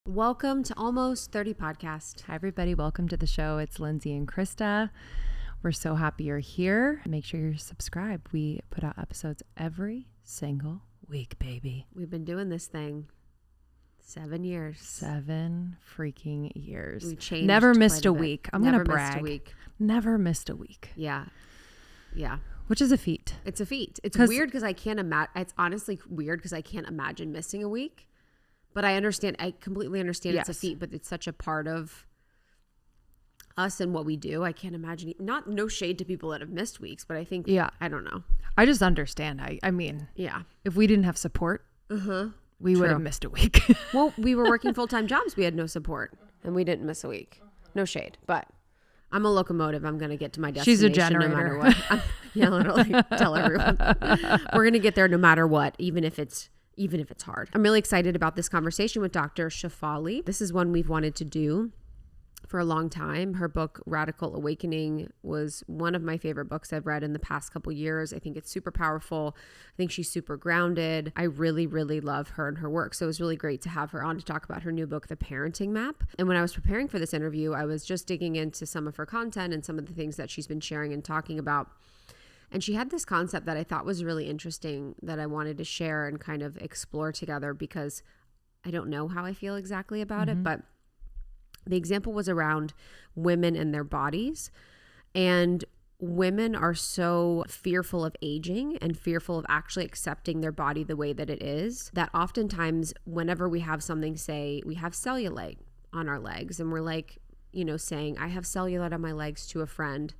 Welcome to Almost 30 Podcast. Hi, everybody. Welcome to the show. It's Lindsay and Krista. We're so happy you're here. Make sure you're subscribed. We put out episodes every single week, baby. We've been doing this thing 7 years. 7 freaking years. We changed. Never missed a week. I'm going to brag. Never missed a week. Never missed a week. Yeah. Which is a feat. It's a feat. It's weird because I can't imagine. It's honestly weird because I can't imagine missing a week. But I understand. I completely understand It's a feat, but it's such a part of us and what we do. I can't imagine. No shade to people that have missed weeks, but I think. Yeah. I don't know. I just understand. I mean. Yeah. If we didn't have support, we would have missed a week. Well, we were working full-time jobs. We had no support, and we didn't miss a week. No shade, but I'm a locomotive. I'm going to get to my destination. She's a generator. No matter what. Yeah, literally. Tell everyone. We're going to get there no matter what, even if it's hard. I'm really excited about this conversation with Dr. Shefali. This is one we've wanted to do for a long time. Her book, Radical Awakening, was one of my favorite books I've read in the past couple years. I think it's super powerful. I think she's super grounded. I really, really love her and her work. So it was really great to have her on to talk about her new book, The Parenting Map. And when I was preparing for this interview, I was just digging into some of her content and some of the things that she's been sharing and talking about. And she had this concept that I thought was really interesting that I wanted to share and kind of explore together because I don't know how I feel exactly about it, but the example was around women and their bodies. And women are so fearful of aging and fearful of actually accepting their body the way that it is, that oftentimes whenever we have something, say we have cellulite on our legs and we're like, saying, I have cellulite on my legs to a friend.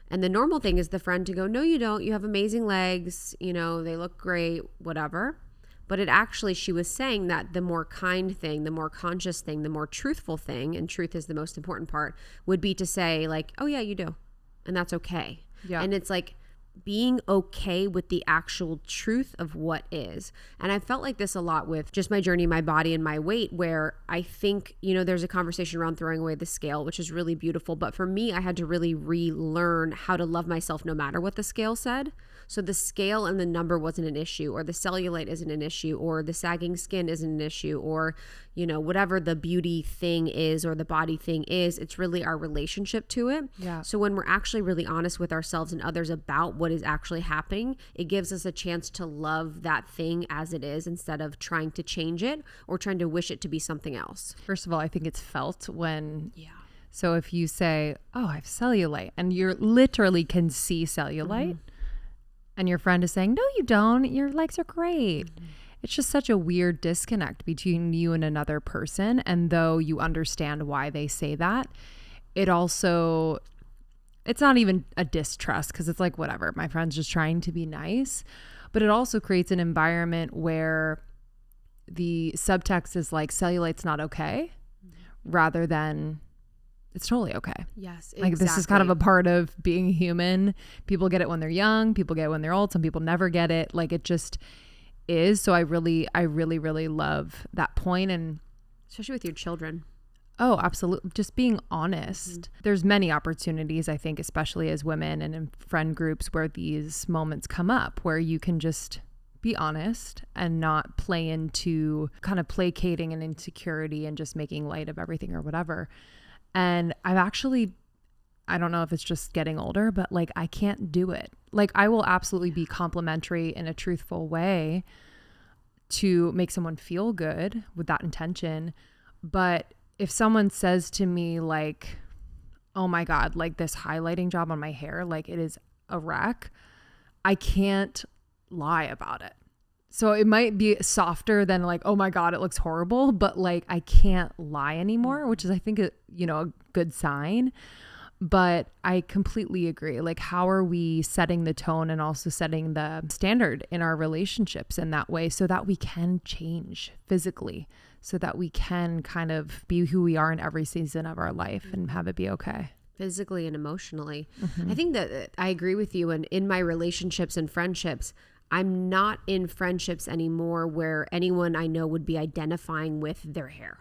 And the normal thing is the friend to go, no, you don't. You have amazing legs. They look great, whatever. But she was saying that the more kind thing, the more conscious thing, the more truthful thing, and truth is the most important part, would be to say like, oh yeah, you do. And that's okay. Yeah. And it's like being okay with the actual truth of what is. And I felt like this a lot with just my journey, my body and my weight, where I think, there's a conversation around throwing away the scale, which is really beautiful. But for me, I had to really relearn how to love myself no matter what the scale said. So the scale and the number wasn't an issue, or the cellulite isn't an issue, or the sagging skin isn't an issue, or, whatever the beauty thing is or the body thing is, it's really our relationship to it. Yeah. So when we're actually really honest with ourselves and others about what is actually happening, it gives us a chance to love that thing as it is instead of trying to change it or trying to wish it to be something else. First of all, I think it's felt when... Yeah. So if you say, oh, I have cellulite, and you literally can see cellulite, and your friend is saying, no, you don't. Your legs are great. It's just such a weird disconnect between you and another person. And though you understand why they say that, it's not even a distrust because it's like, whatever, my friend's just trying to be nice. But it also creates an environment where the subtext is like, cellulite's not okay, rather than... it's totally okay. Yes, exactly. Like this is kind of a part of being human. People get it when they're young. People get it when they're old. Some people never get it. Like it just is. So I really, really love that point. And especially with your children. Oh, absolutely. Just being honest. There's many opportunities, I think, especially as women and in friend groups where these moments come up where you can just be honest and not play into kind of placating and insecurity and just making light of everything or whatever. And I don't know if it's just getting older, but like I can't do it. Like I will absolutely be complimentary in a truthful way to make someone feel good with that intention. But if someone says to me like, oh my God, like this highlighting job on my hair, like it is a wreck, I can't lie about it. So it might be softer than like, oh my God, it looks horrible, but like I can't lie anymore, which is I think a good sign. But I completely agree. Like how are we setting the tone and also setting the standard in our relationships in that way so that we can change physically, so that we can kind of be who we are in every season of our life and have it be okay. Physically and emotionally. I think that I agree with you. And in my relationships and friendships, I'm not in friendships anymore where anyone I know would be identifying with their hair.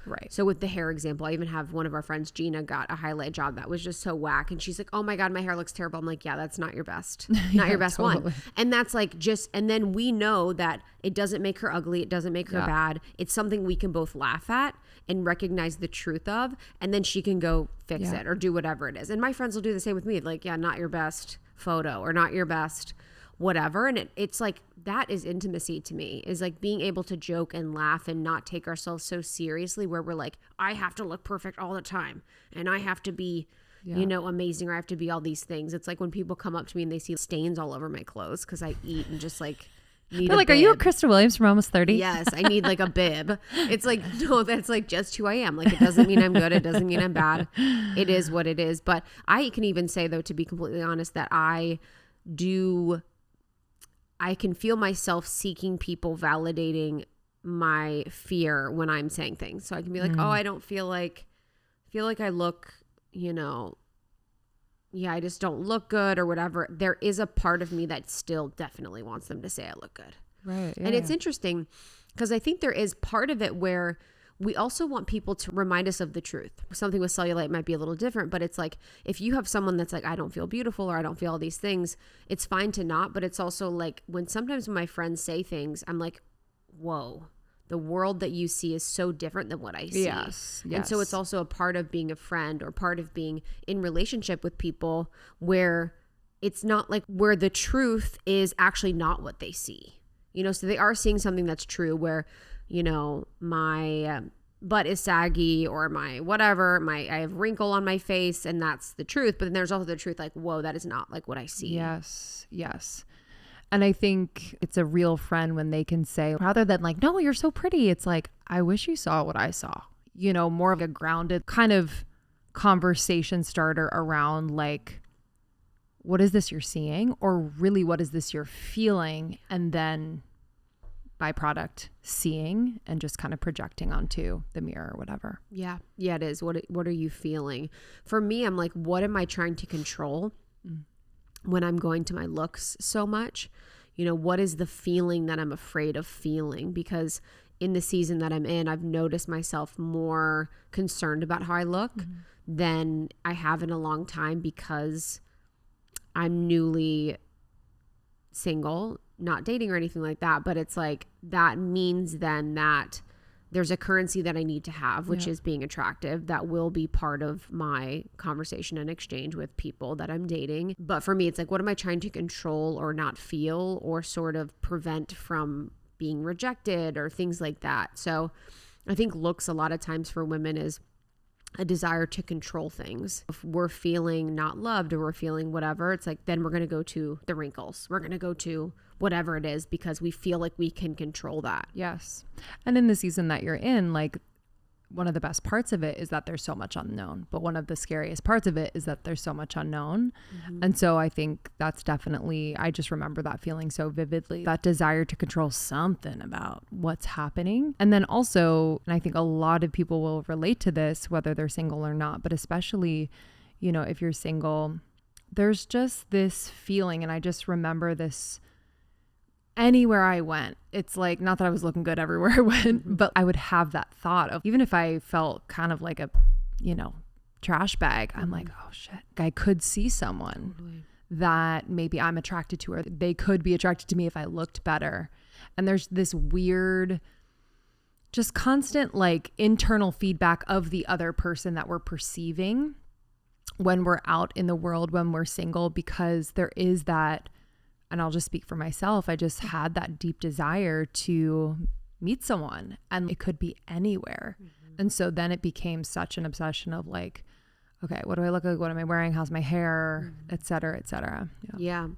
Right. So with the hair example, I even have one of our friends, Gina, got a highlight job that was just so whack. And she's like, oh my God, my hair looks terrible. I'm like, yeah, that's not your best, not your best one. And that's like and then we know that it doesn't make her ugly. It doesn't make her bad. It's something we can both laugh at and recognize the truth of. And then she can go fix it or do whatever it is. And my friends will do the same with me. Like, yeah, not your best photo or not your best whatever. And it's like, that is intimacy to me, is like being able to joke and laugh and not take ourselves so seriously, where we're like, I have to look perfect all the time and I have to be, you know, amazing, or I have to be all these things. It's like when people come up to me and they see stains all over my clothes because I eat and just like need They're like, are you a Krista Williams from Almost 30? Yes, I need like a bib. It's like, no, that's like just who I am. Like, it doesn't mean I'm good. It doesn't mean I'm bad. It is what it is. But I can even say, though, to be completely honest, that I can feel myself seeking people validating my fear when I'm saying things. So I can be like, oh, I don't feel like I look, you know, I just don't look good or whatever. There is a part of me that still definitely wants them to say I look good. Right. Yeah. And it's interesting because I think there is part of it where we also want people to remind us of the truth. Something with cellulite might be a little different, but it's like, if you have someone that's like, I don't feel beautiful or I don't feel all these things, it's fine to not. But it's also like sometimes when my friends say things, I'm like, whoa, the world that you see is so different than what I see. Yes. And so it's also a part of being a friend or part of being in relationship with people where it's not like where the truth is actually not what they see. You know, so they are seeing something that's true where, you know, my butt is saggy or my whatever, I have wrinkle on my face, and that's the truth. But then there's also the truth like, whoa, that is not like what I see. Yes. And I think it's a real friend when they can say, rather than like, no, you're so pretty, it's like, I wish you saw what I saw. You know, more of a grounded kind of conversation starter around like, what is this you're seeing? Or really, what is this you're feeling? And then byproduct seeing and just kind of projecting onto the mirror or whatever. Yeah, it is. What are you feeling? For me, I'm like, what am I trying to control when I'm going to my looks so much? You know, what is the feeling that I'm afraid of feeling? Because in the season that I'm in, I've noticed myself more concerned about how I look than I have in a long time, because I'm newly single, not dating or anything like that. But it's like, that means then that there's a currency that I need to have, which is being attractive, that will be part of my conversation and exchange with people that I'm dating. But for me, it's like, what am I trying to control or not feel or sort of prevent from being rejected or things like that? So I think looks a lot of times for women is a desire to control things. If we're feeling not loved or we're feeling whatever, it's like, then we're going to go to the wrinkles. We're going to go to whatever it is because we feel like we can control that. Yes. And in the season that you're in, like, one of the best parts of it is that there's so much unknown, but one of the scariest parts of it is that there's so much unknown. And so I think that's definitely, I just remember that feeling so vividly, that desire to control something about what's happening. And then also, and I think a lot of people will relate to this, whether they're single or not, but especially, you know, if you're single, there's just this feeling. And I just remember this anywhere I went. It's like, not that I was looking good everywhere I went, but I would have that thought of, even if I felt kind of like a, you know, trash bag, I'm like, oh shit, I could see someone that maybe I'm attracted to, or they could be attracted to me if I looked better. And there's this weird, just constant like internal feedback of the other person that we're perceiving when we're out in the world, when we're single, because there is that. And I'll just speak for myself. I just had that deep desire to meet someone, and it could be anywhere. And so then it became such an obsession of like, okay, what do I look like? What am I wearing? How's my hair? Et cetera, et cetera. Yeah.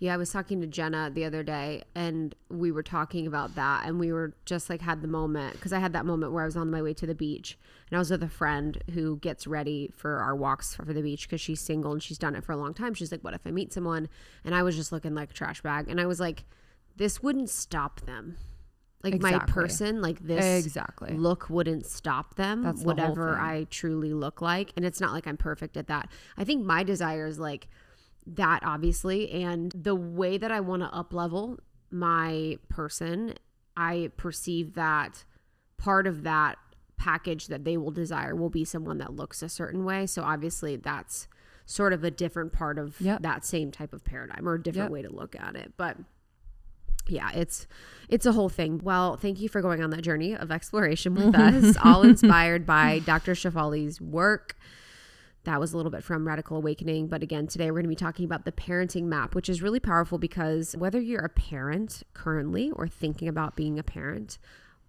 I was talking to Jenna the other day, and we were talking about that, and we were just like, had the moment, because I had that moment where I was on my way to the beach, and I was with a friend who gets ready for our walks for the beach because she's single and she's done it for a long time. She's like, what if I meet someone? And I was just looking like a trash bag, and I was like, this wouldn't stop them. Like my person, like this look wouldn't stop them. That's whatever I truly look like. And it's not like I'm perfect at that. I think my desire is like that, obviously. And the way that I want to up level my person, I perceive that part of that package that they will desire will be someone that looks a certain way. So obviously that's sort of a different part of that same type of paradigm, or a different way to look at it. But yeah, it's a whole thing. Well, thank you for going on that journey of exploration with us, all inspired by Dr. Shefali's work. That was a little bit from Radical Awakening. But again, today we're going to be talking about the parenting map, which is really powerful because whether you're a parent currently or thinking about being a parent,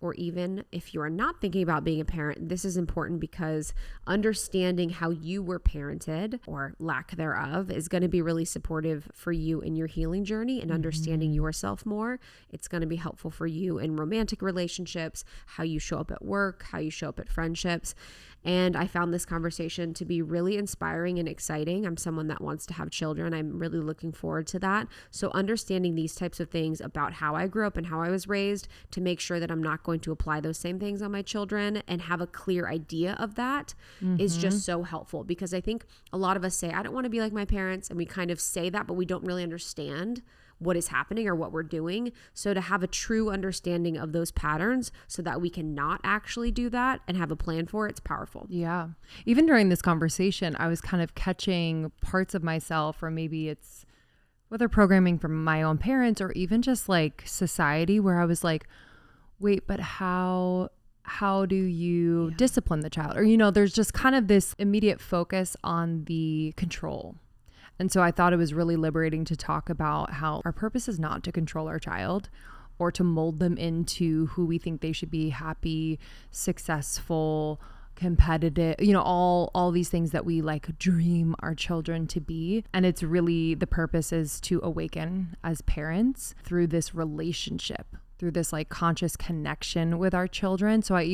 or even if you are not thinking about being a parent, this is important because understanding how you were parented, or lack thereof, is going to be really supportive for you in your healing journey and understanding yourself more. It's going to be helpful for you in romantic relationships, how you show up at work, how you show up at friendships. And I found this conversation to be really inspiring and exciting. I'm someone that wants to have children. I'm really looking forward to that. So understanding these types of things about how I grew up and how I was raised, to make sure that I'm not going to apply those same things on my children and have a clear idea of that is just so helpful. Because I think a lot of us say, I don't want to be like my parents. And we kind of say that, but we don't really understand what is happening or what we're doing. So to have a true understanding of those patterns so that we can not actually do that and have a plan for it, it's powerful. Yeah. Even during this conversation, I was kind of catching parts of myself, or maybe it's whether programming from my own parents or even just like society, where I was like, wait, but how do you discipline the child? Or, there's just kind of this immediate focus on the control. And so I thought it was really liberating to talk about how our purpose is not to control our child or to mold them into who we think they should be: happy, successful, competitive, all these things that we like dream our children to be. And it's really, the purpose is to awaken as parents through this relationship, through this like conscious connection with our children. So I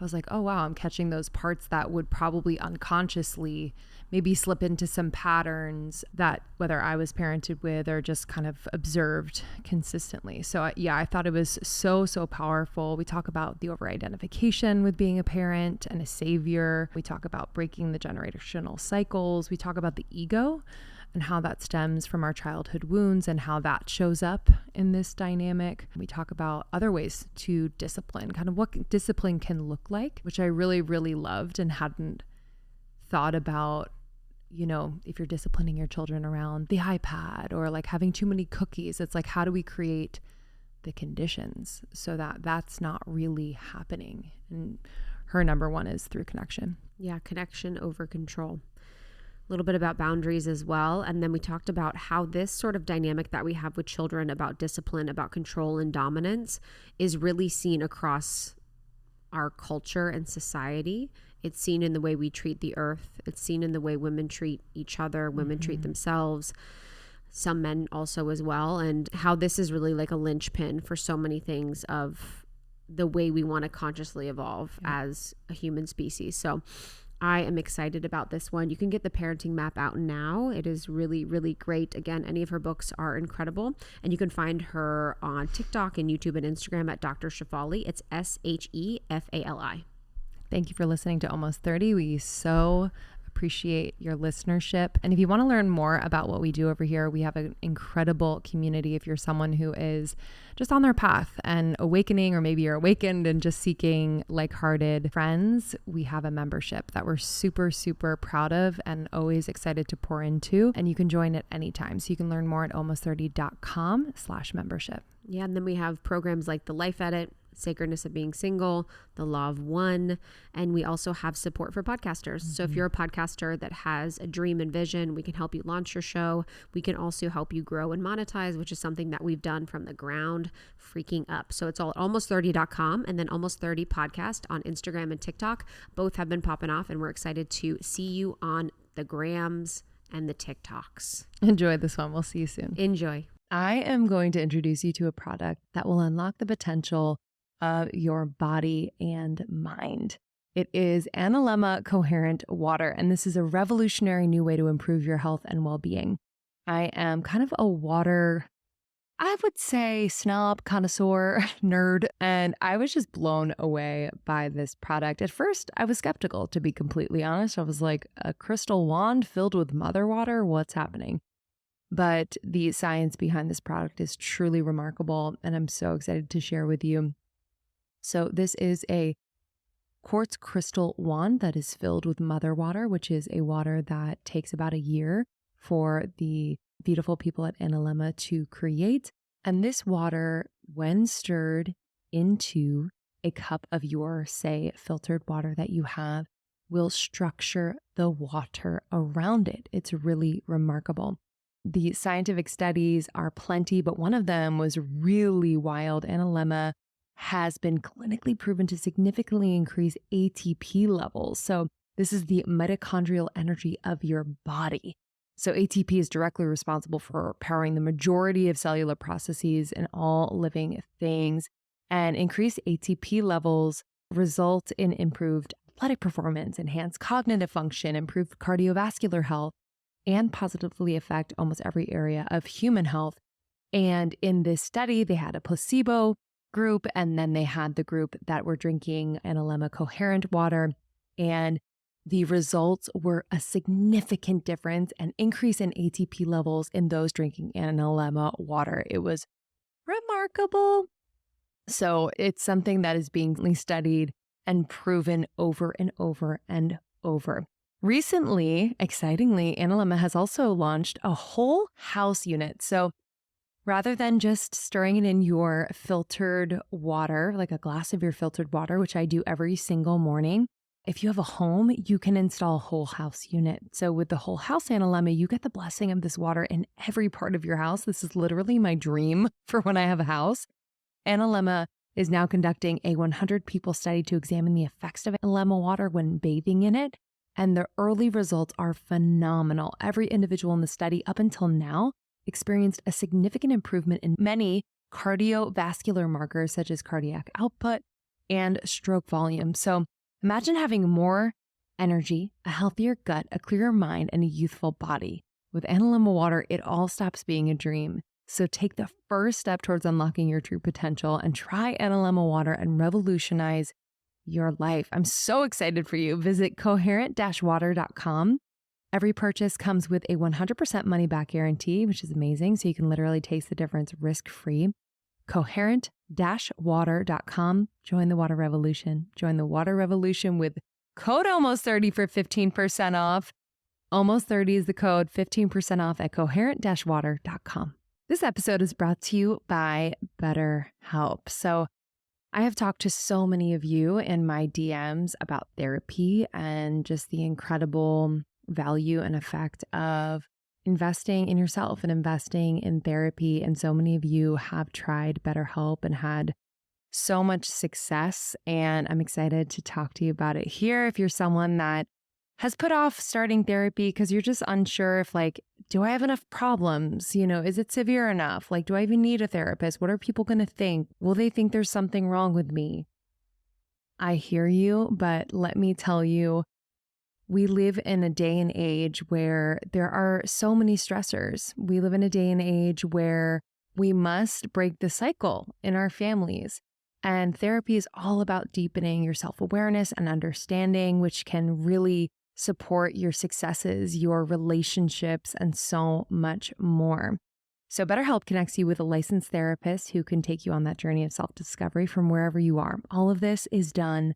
was like, oh wow, I'm catching those parts that would probably unconsciously maybe slip into some patterns that whether I was parented with or just kind of observed consistently. So I thought it was so powerful. We talk about the over-identification with being a parent and a savior. We talk about breaking the generational cycles. We talk about the ego and how that stems from our childhood wounds and how that shows up in this dynamic. We talk about other ways to discipline, kind of what discipline can look like, which I really, really loved and hadn't thought about. If you're disciplining your children around the iPad or like having too many cookies, it's like, how do we create the conditions so that that's not really happening? And her number one is through connection. Yeah, connection over control. A little bit about boundaries as well. And then we talked about how this sort of dynamic that we have with children about discipline, about control and dominance is really seen across our culture and society. It's seen in the way we treat the earth. It's seen in the way women treat each other, women treat themselves, some men also as well, and how this is really like a linchpin for so many things of the way we want to consciously evolve as a human species. So I am excited about this one. You can get the parenting map out now. It is really, really great. Again, any of her books are incredible. And you can find her on TikTok and YouTube and Instagram at Dr. Shefali. It's Shefali. Thank you for listening to Almost 30. We so appreciate your listenership. And if you want to learn more about what we do over here, we have an incredible community. If you're someone who is just on their path and awakening, or maybe you're awakened and just seeking like-hearted friends, we have a membership that we're super, super proud of and always excited to pour into. And you can join at any time. So you can learn more at almost30.com/membership. Yeah. And then we have programs like the Life Edit, Sacredness of Being Single, the Law of One, and we also have support for podcasters. So if you're a podcaster that has a dream and vision, we can help you launch your show. We can also help you grow and monetize, which is something that we've done from the ground freaking up. So it's all at almost30.com, and then Almost 30 podcast on Instagram and TikTok. Both have been popping off, and we're excited to see you on the grams and the TikToks. Enjoy this one. We'll see you soon. Enjoy. I am going to introduce you to a product that will unlock the potential of your body and mind. It is Analemma Coherent Water, and this is a revolutionary new way to improve your health and well-being. I am kind of a water, I would say, snob, connoisseur, nerd, and I was just blown away by this product. At first, I was skeptical, to be completely honest. I was like, a crystal wand filled with mother water? What's happening? But the science behind this product is truly remarkable, and I'm so excited to share with you. So this is a quartz crystal wand that is filled with mother water, which is a water that takes about a year for the beautiful people at Analemma to create. And this water, when stirred into a cup of your, say, filtered water that you have, will structure the water around it. It's really remarkable. The scientific studies are plenty, but one of them was really wild. Analemma has been clinically proven to significantly increase ATP levels. So this is the mitochondrial energy of your body. So ATP is directly responsible for powering the majority of cellular processes in all living things. And increased ATP levels result in improved athletic performance, enhanced cognitive function, improved cardiovascular health, and positively affect almost every area of human health. And in this study, they had a placebo group, and then they had the group that were drinking Analemma coherent water. And the results were a significant difference, an increase in ATP levels in those drinking Analemma water. It was remarkable. So it's something that is being studied and proven over and over and over. Recently, excitingly, Analemma has also launched a whole house unit. So rather than just stirring it in your filtered water, like a glass of your filtered water, which I do every single morning, if you have a home, you can install a whole house unit. So with the whole house Analemma, you get the blessing of this water in every part of your house. This is literally my dream for when I have a house. Analemma is now conducting a 100 people study to examine the effects of Analemma water when bathing in it. And the early results are phenomenal. Every individual in the study up until now experienced a significant improvement in many cardiovascular markers such as cardiac output and stroke volume. So imagine having more energy, a healthier gut, a clearer mind, and a youthful body. With Analemma water, it all stops being a dream. So take the first step towards unlocking your true potential and try Analemma water and revolutionize your life. I'm so excited for you. Visit coherent-water.com. Every purchase comes with a 100% money-back guarantee, which is amazing. So you can literally taste the difference risk-free. Coherent-water.com. Join the water revolution. Join the water revolution with code almost30 for 15% off. Almost 30 is the code, 15% off at coherent-water.com. This episode is brought to you by BetterHelp. So I have talked to so many of you in my DMs about therapy and just the incredible value and effect of investing in yourself and investing in therapy. And so many of you have tried BetterHelp and had so much success. And I'm excited to talk to you about it here. If you're someone that has put off starting therapy because you're just unsure if do I have enough problems? Is it severe enough? Do I even need a therapist? What are people going to think? Will they think there's something wrong with me? I hear you, but let me tell you, we live in a day and age where there are so many stressors. We live in a day and age where we must break the cycle in our families. And therapy is all about deepening your self-awareness and understanding, which can really support your successes, your relationships, and so much more. So BetterHelp connects you with a licensed therapist who can take you on that journey of self-discovery from wherever you are. All of this is done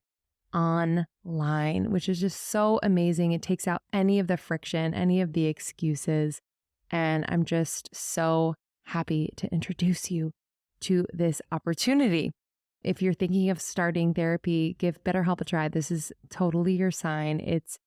online, which is just so amazing. It takes out any of the friction, any of the excuses. And I'm just so happy to introduce you to this opportunity. If you're thinking of starting therapy, give BetterHelp a try. This is totally your sign. It's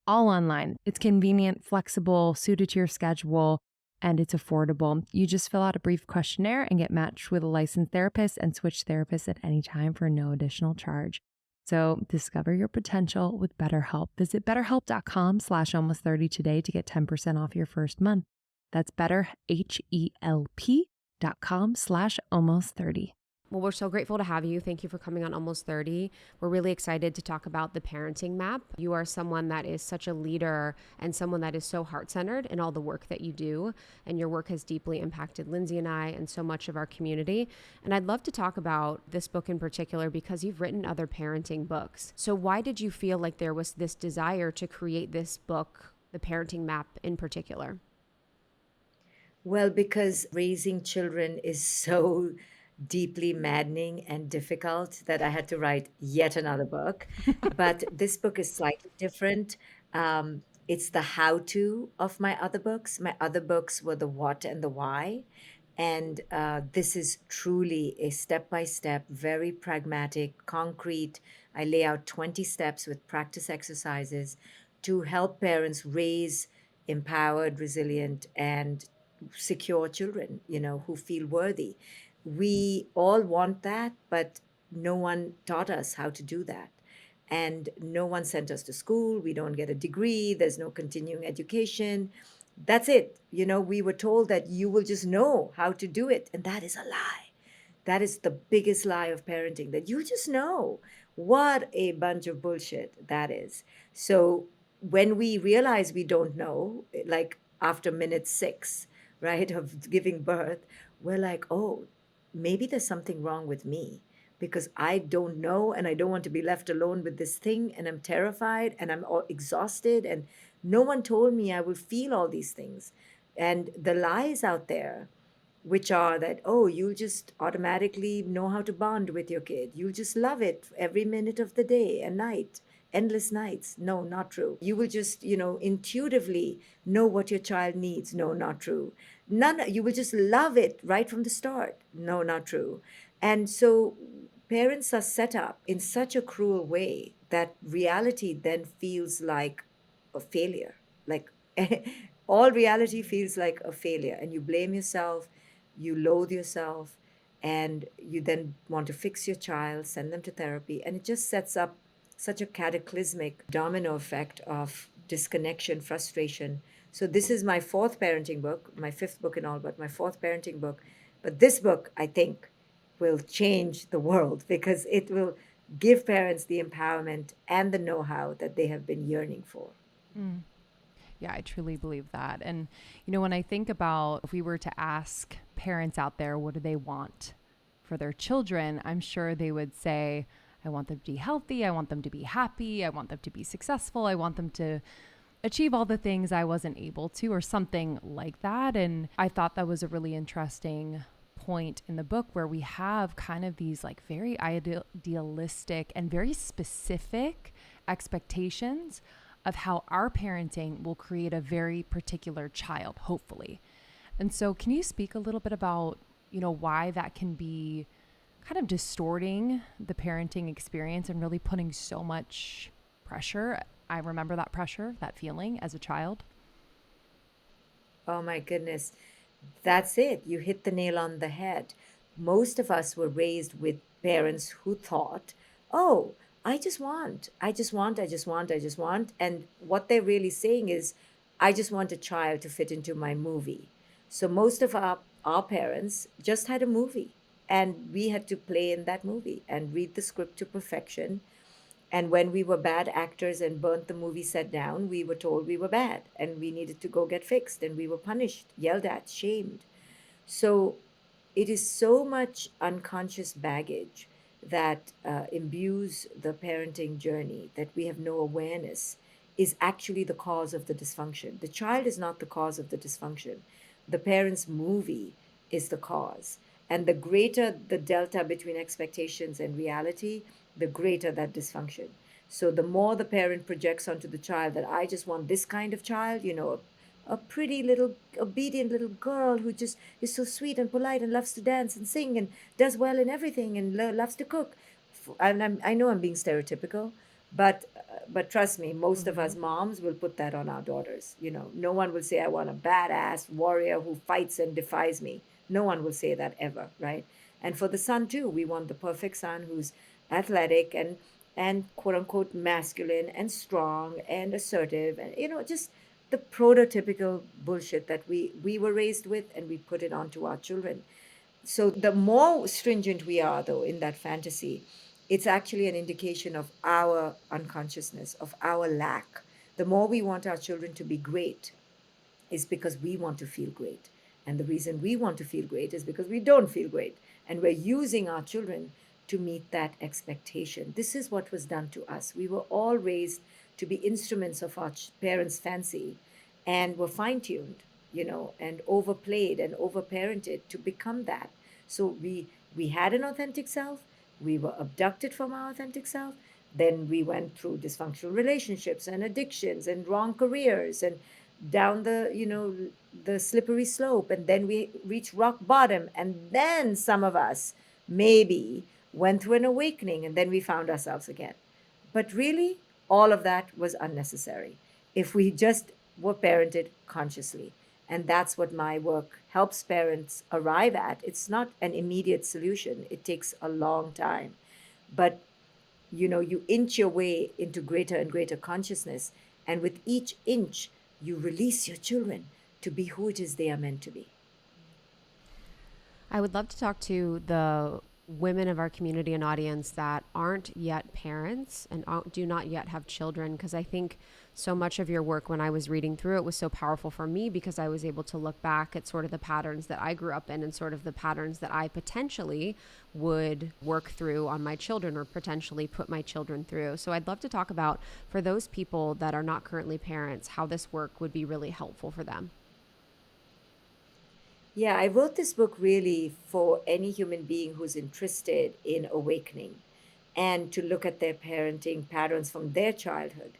all online. It's convenient, flexible, suited to your schedule, and it's affordable. You just fill out a brief questionnaire and get matched with a licensed therapist and switch therapists at any time for no additional charge. So discover your potential with BetterHelp. Visit betterhelp.com/almost30 today to get 10% off your first month. That's betterhelp.com/almost30. Well, we're so grateful to have you. Thank you for coming on Almost 30. We're really excited to talk about the parenting map. You are someone that is such a leader and someone that is so heart-centered in all the work that you do. And your work has deeply impacted Lindsay and I and so much of our community. And I'd love to talk about this book in particular because you've written other parenting books. So why did you feel like there was this desire to create this book, the parenting map in particular? Well, because raising children is so deeply maddening and difficult that I had to write yet another book. But this book is slightly different. It's the how to of my other books. My other books were the what and the why. And this is truly a step by step, very pragmatic, concrete. I lay out 20 steps with practice exercises to help parents raise empowered, resilient, and secure children, who feel worthy. We all want that, but no one taught us how to do that. And no one sent us to school. We don't get a degree. There's no continuing education. That's it. We were told that you will just know how to do it. And that is a lie. That is the biggest lie of parenting, that you just know. What a bunch of bullshit that is. So when we realize we don't know, like after minute 6, right, of giving birth, we're like, oh, maybe there's something wrong with me because I don't know and I don't want to be left alone with this thing and I'm terrified and I'm all exhausted and no one told me I will feel all these things. And the lies out there, which are that, oh, you'll just automatically know how to bond with your kid. You'll just love it every minute of the day and night, endless nights. No, not true. You will just, intuitively know what your child needs. No, not true. You will just love it right from the start. No, not true. And so parents are set up in such a cruel way that reality then feels like a failure. Like all reality feels like a failure, and you blame yourself, you loathe yourself, and you then want to fix your child, send them to therapy, and it just sets up such a cataclysmic domino effect of disconnection, frustration. So this is my fourth parenting book, my fifth book in all, but my fourth parenting book. But this book, I think, will change the world because it will give parents the empowerment and the know-how that they have been yearning for. Mm. Yeah, I truly believe that. And, when I think about if we were to ask parents out there, what do they want for their children? I'm sure they would say, I want them to be healthy. I want them to be happy. I want them to be successful. I want them to achieve all the things I wasn't able to, or something like that. And I thought that was a really interesting point in the book where we have kind of these like very idealistic and very specific expectations of how our parenting will create a very particular child, hopefully. And so, can you speak a little bit about, why that can be kind of distorting the parenting experience and really putting so much pressure? I remember that pressure, that feeling as a child. Oh my goodness. That's it. You hit the nail on the head. Most of us were raised with parents who thought, oh, I just want, I just want. And what they're really saying is, I just want a child to fit into my movie. So most of our parents just had a movie and we had to play in that movie and read the script to perfection. And when we were bad actors and burnt the movie set down, we were told we were bad and we needed to go get fixed and we were punished, yelled at, shamed. So it is so much unconscious baggage that imbues the parenting journey that we have no awareness is actually the cause of the dysfunction. The child is not the cause of the dysfunction. The parent's movie is the cause. And the greater the delta between expectations and reality, the greater that dysfunction. So the more the parent projects onto the child that I just want this kind of child, a pretty little obedient little girl who just is so sweet and polite and loves to dance and sing and does well in everything and loves to cook. And I know I'm being stereotypical, but trust me, most of Mm-hmm. us moms will put that on our daughters. No one will say I want a badass warrior who fights and defies me. No one will say that ever, right? And for the son too, we want the perfect son who's athletic and quote unquote masculine and strong and assertive and just the prototypical bullshit that we were raised with and we put it onto our children. So the more stringent we are though in that fantasy, it's actually an indication of our unconsciousness, of our lack. The more we want our children to be great is because we want to feel great. And the reason we want to feel great is because we don't feel great. And we're using our children to meet that expectation. This is what was done to us. We were all raised to be instruments of our parents' fancy and were fine tuned, and overplayed and overparented to become that. So We had an authentic self, we were abducted from our authentic self, then we went through dysfunctional relationships and addictions and wrong careers and down the slippery slope, and then we reached rock bottom, and then some of us maybe went through an awakening, and then we found ourselves again. But really, all of that was unnecessary if we just were parented consciously. And that's what my work helps parents arrive at. It's not an immediate solution, it takes a long time. But you inch your way into greater and greater consciousness. And with each inch, you release your children to be who it is they are meant to be. I would love to talk to the women of our community and audience that aren't yet parents and do not yet have children, because I think so much of your work, when I was reading through it, was so powerful for me because I was able to look back at sort of the patterns that I grew up in and sort of the patterns that I potentially would work through on my children or potentially put my children through. So I'd love to talk about, for those people that are not currently parents, how this work would be really helpful for them. Yeah, I wrote this book really for any human being who's interested in awakening and to look at their parenting patterns from their childhood.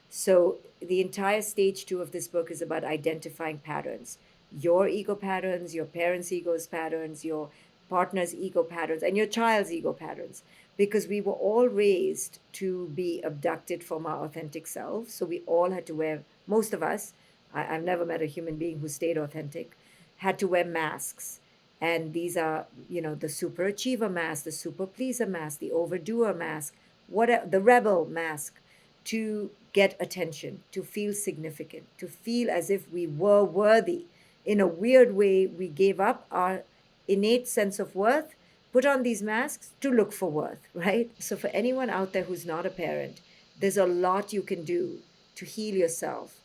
So, the entire stage two of this book is about identifying patterns, your ego patterns, your parents' ego's patterns, your partner's ego patterns, and your child's ego patterns. Because we were all raised to be abducted from our authentic selves. So, we all had to wear, most of us, I've never met a human being who stayed authentic, had to wear masks. And these are, the super achiever mask, the super pleaser mask, the overdoer mask, whatever, the rebel mask, to get attention, to feel significant, to feel as if we were worthy. In a weird way, we gave up our innate sense of worth, put on these masks to look for worth, right? So, for anyone out there who's not a parent, there's a lot you can do to heal yourself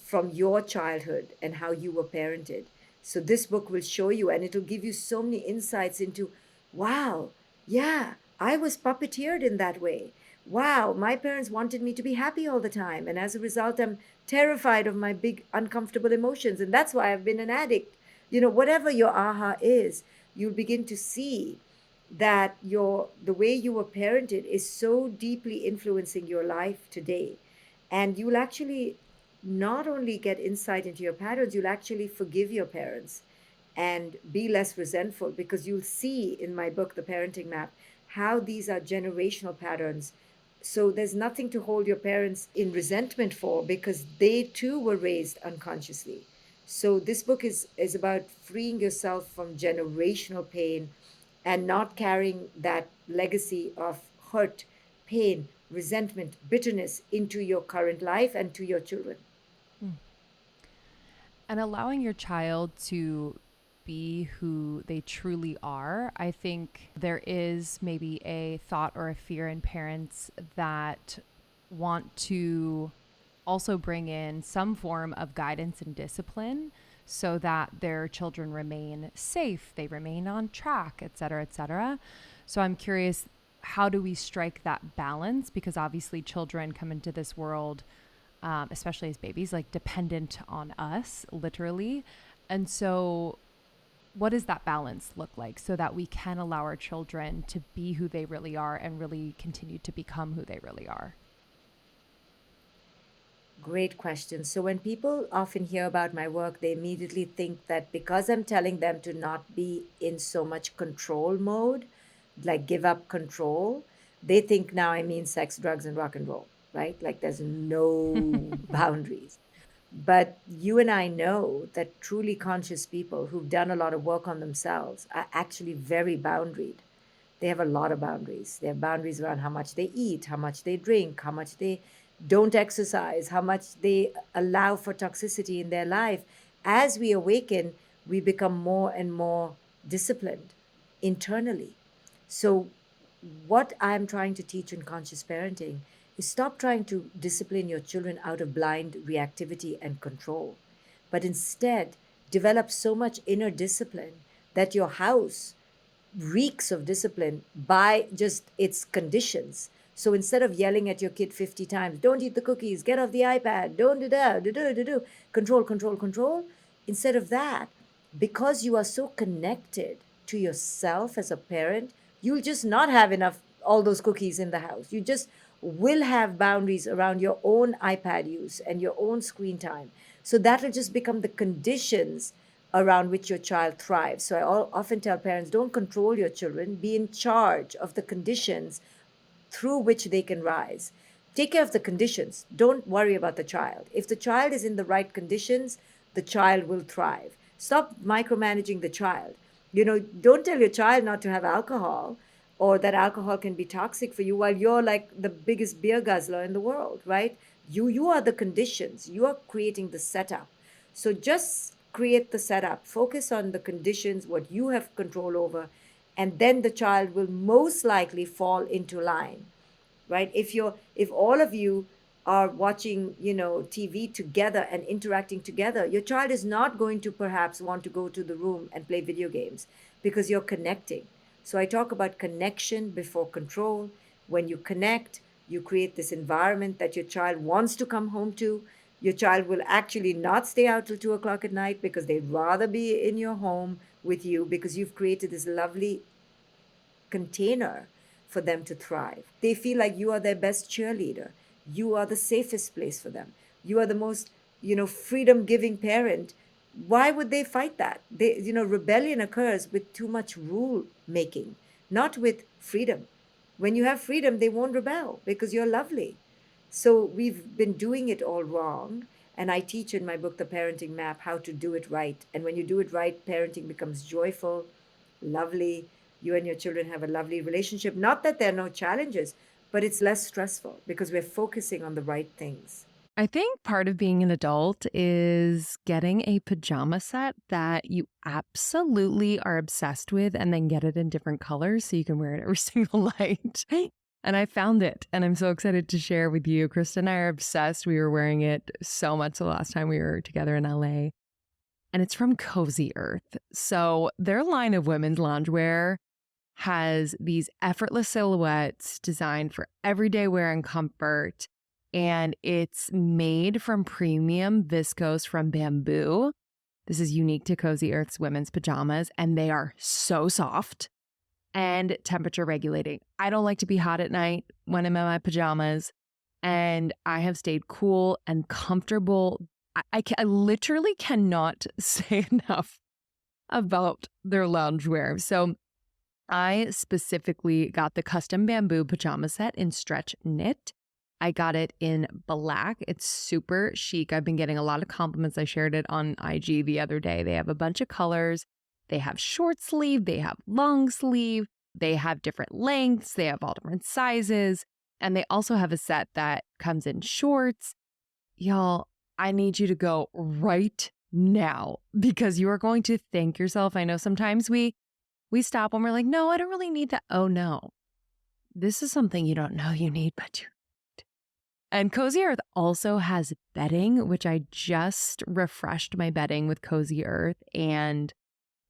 from your childhood and how you were parented. So this book will show you, and it'll give you so many insights into, wow, yeah, I was puppeteered in that way. Wow, my parents wanted me to be happy all the time. And as a result, I'm terrified of my big, uncomfortable emotions. And that's why I've been an addict. Whatever your aha is, you'll begin to see that the way you were parented is so deeply influencing your life today. And you'll actually not only get insight into your patterns, you'll actually forgive your parents and be less resentful, because you'll see in my book, The Parenting Map, how these are generational patterns. So there's nothing to hold your parents in resentment for, because they too were raised unconsciously. So this book is about freeing yourself from generational pain and not carrying that legacy of hurt, pain, resentment, bitterness into your current life and to your children. And allowing your child to be who they truly are. I think there is maybe a thought or a fear in parents that want to also bring in some form of guidance and discipline so that their children remain safe, they remain on track, et cetera, et cetera. So I'm curious, how do we strike that balance? Because obviously children come into this world, especially as babies, like dependent on us, literally. And so what does that balance look like so that we can allow our children to be who they really are and really continue to become who they really are? Great question. So, when people often hear about my work, they immediately think that because I'm telling them to not be in so much control mode, like give up control, they think now I mean sex, drugs, and rock and roll, right? Like there's no boundaries. But you and I know that truly conscious people who've done a lot of work on themselves are actually very boundaried. They have a lot of boundaries. They have boundaries around how much they eat, how much they drink, how much they don't exercise, how much they allow for toxicity in their life. As we awaken, we become more and more disciplined internally. So, what I'm trying to teach in conscious parenting is stop trying to discipline your children out of blind reactivity and control, but instead develop so much inner discipline that your house reeks of discipline by just its conditions. So instead of yelling at your kid 50 times, don't eat the cookies, get off the iPad, don't do that, control, control, control, instead of that, because you are so connected to yourself as a parent, you'll just not have enough all those cookies in the house. You just will have boundaries around your own iPad use and your own screen time. So that'll just become the conditions around which your child thrives. So often tell parents, don't control your children, be in charge of the conditions through which they can rise. Take care of the conditions. Don't worry about the child. If the child is in the right conditions, the child will thrive. Stop micromanaging the child. Don't tell your child not to have alcohol or that alcohol can be toxic for you while you're like the biggest beer guzzler in the world, right? You are the conditions. You are creating the setup. So just create the setup. Focus on the conditions, what you have control over, and then the child will most likely fall into line, right? If all of you are watching TV together and interacting together, your child is not going to perhaps want to go to the room and play video games because you're connecting. So I talk about connection before control. When you connect, you create this environment that your child wants to come home to. Your child will actually not stay out till 2 o'clock at night because they'd rather be in your home with you because you've created this lovely container for them to thrive. They feel like you are their best cheerleader. You are the safest place for them. You are the most, freedom giving parent. Why would they fight that? Rebellion occurs with too much rule making, not with freedom. When you have freedom, they won't rebel because you're lovely. So we've been doing it all wrong. And I teach in my book, The Parenting Map, how to do it right. And when you do it right, parenting becomes joyful, lovely. You and your children have a lovely relationship. Not that there are no challenges, but it's less stressful because we're focusing on the right things. I think part of being an adult is getting a pajama set that you absolutely are obsessed with and then get it in different colors so you can wear it every single night. And I found it and I'm so excited to share with you. Krista and I are obsessed. We were wearing it so much the last time we were together in LA. And it's from Cozy Earth. So their line of women's loungewear has these effortless silhouettes designed for everyday wear and comfort. And it's made from premium viscose from bamboo. This is unique to Cozy Earth's women's pajamas, and they are so soft and temperature regulating. I don't like to be hot at night when I'm in my pajamas, and I have stayed cool and comfortable. I literally cannot say enough about their loungewear. So I specifically got the custom bamboo pajama set in stretch knit. I got it in black. It's super chic. I've been getting a lot of compliments. I shared it on IG the other day. They have a bunch of colors. They have short sleeve. They have long sleeve. They have different lengths. They have all different sizes. And they also have a set that comes in shorts. Y'all, I need you to go right now because you are going to thank yourself. I know sometimes we stop when we're like, no, I don't really need that. Oh, no. This is something you don't know you need, but you need. And Cozy Earth also has bedding, which I just refreshed my bedding with Cozy Earth. And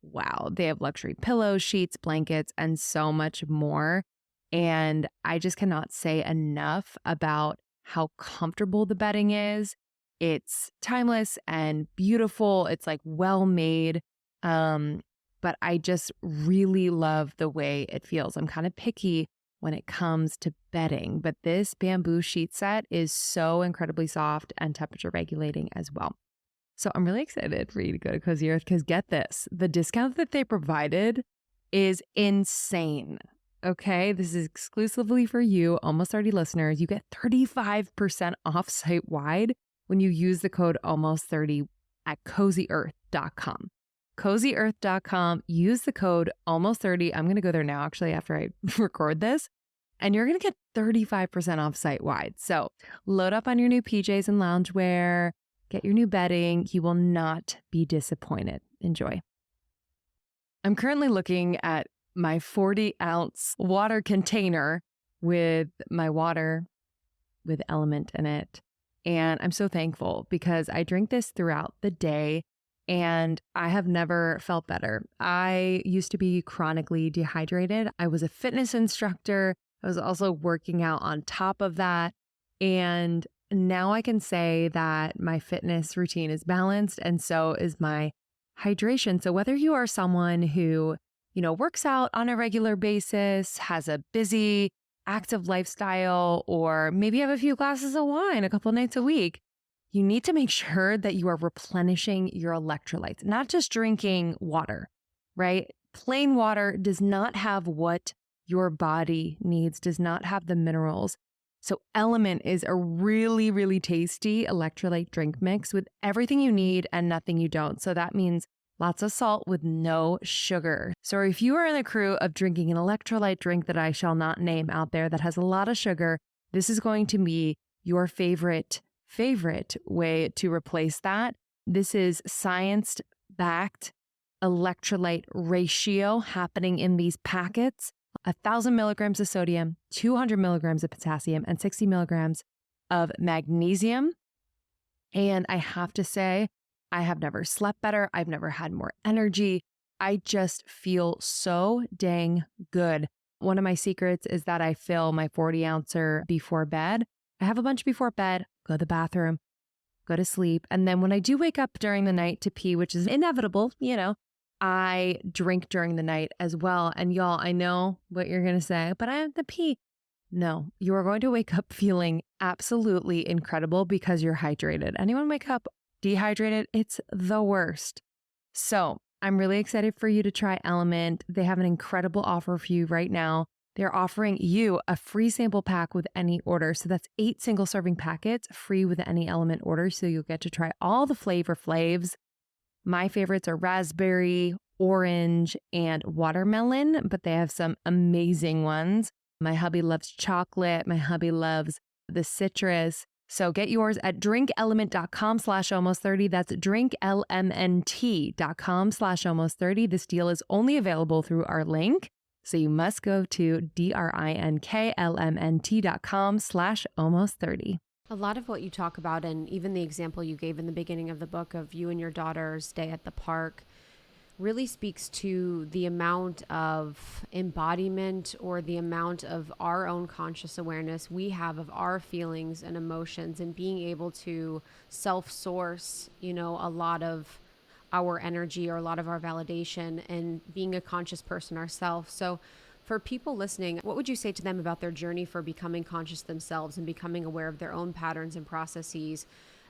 wow, they have luxury pillows, sheets, blankets, and so much more. And I just cannot say enough about how comfortable the bedding is. It's timeless and beautiful. It's like well made. But I just really love the way it feels. I'm kind of picky when it comes to bedding, but this bamboo sheet set is so incredibly soft and temperature regulating as well. So I'm really excited for you to go to Cozy Earth because get this, the discount that they provided is insane. Okay, this is exclusively for you, Almost 30 listeners. You get 35% off site-wide when you use the code Almost 30 at CozyEarth.com. CozyEarth.com. Use the code Almost 30. I'm going to go there now, actually, after I record this. And you're going to get 35% off site-wide. So load up on your new PJs and loungewear. Get your new bedding. You will not be disappointed. Enjoy. I'm currently looking at my 40-ounce water container with my water with Element in it. And I'm so thankful because I drink this throughout the day and I have never felt better. I used to be chronically dehydrated. I was a fitness instructor. I was also working out on top of that. And now I can say that my fitness routine is balanced and so is my hydration. So whether you are someone who works out on a regular basis, has a busy, active lifestyle, or maybe have a few glasses of wine a couple nights a week, you need to make sure that you are replenishing your electrolytes, not just drinking water, right? Plain water does not have what your body needs, does not have the minerals. So Element is a really, really tasty electrolyte drink mix with everything you need and nothing you don't. So that means lots of salt with no sugar. So if you are in the crew of drinking an electrolyte drink that I shall not name out there that has a lot of sugar, this is going to be your favorite way to replace that. This is science-backed electrolyte ratio happening in these packets. 1,000 milligrams of sodium, 200 milligrams of potassium, and 60 milligrams of magnesium. And I have to say, I have never slept better. I've never had more energy. I just feel so dang good. One of my secrets is that I fill my 40-ouncer before bed. I have a bunch before bed, go to the bathroom, go to sleep. And then when I do wake up during the night to pee, which is inevitable, I drink during the night as well. And y'all, I know what you're going to say, but I have to pee. No, you are going to wake up feeling absolutely incredible because you're hydrated. Anyone wake up dehydrated? It's the worst. So I'm really excited for you to try Element. They have an incredible offer for you right now. They're offering you a free sample pack with any order. So that's 8 single serving packets free with any Element order. So you'll get to try all the flavor flavs. My favorites are raspberry, orange, and watermelon, but they have some amazing ones. My hubby loves chocolate. My hubby loves the citrus. So get yours at drinkelement.com/almost30. That's drinklmnt.com/almost30. This deal is only available through our link. So you must go to drinklmnt.com/almost30. A lot of what you talk about, and even the example you gave in the beginning of the book of you and your daughter's day at the park, really speaks to the amount of embodiment or the amount of our own conscious awareness we have of our feelings and emotions, and being able to self-source, a lot of our energy or a lot of our validation, and being a conscious person ourselves. So for people listening, what would you say to them about their journey for becoming conscious themselves and becoming aware of their own patterns and processes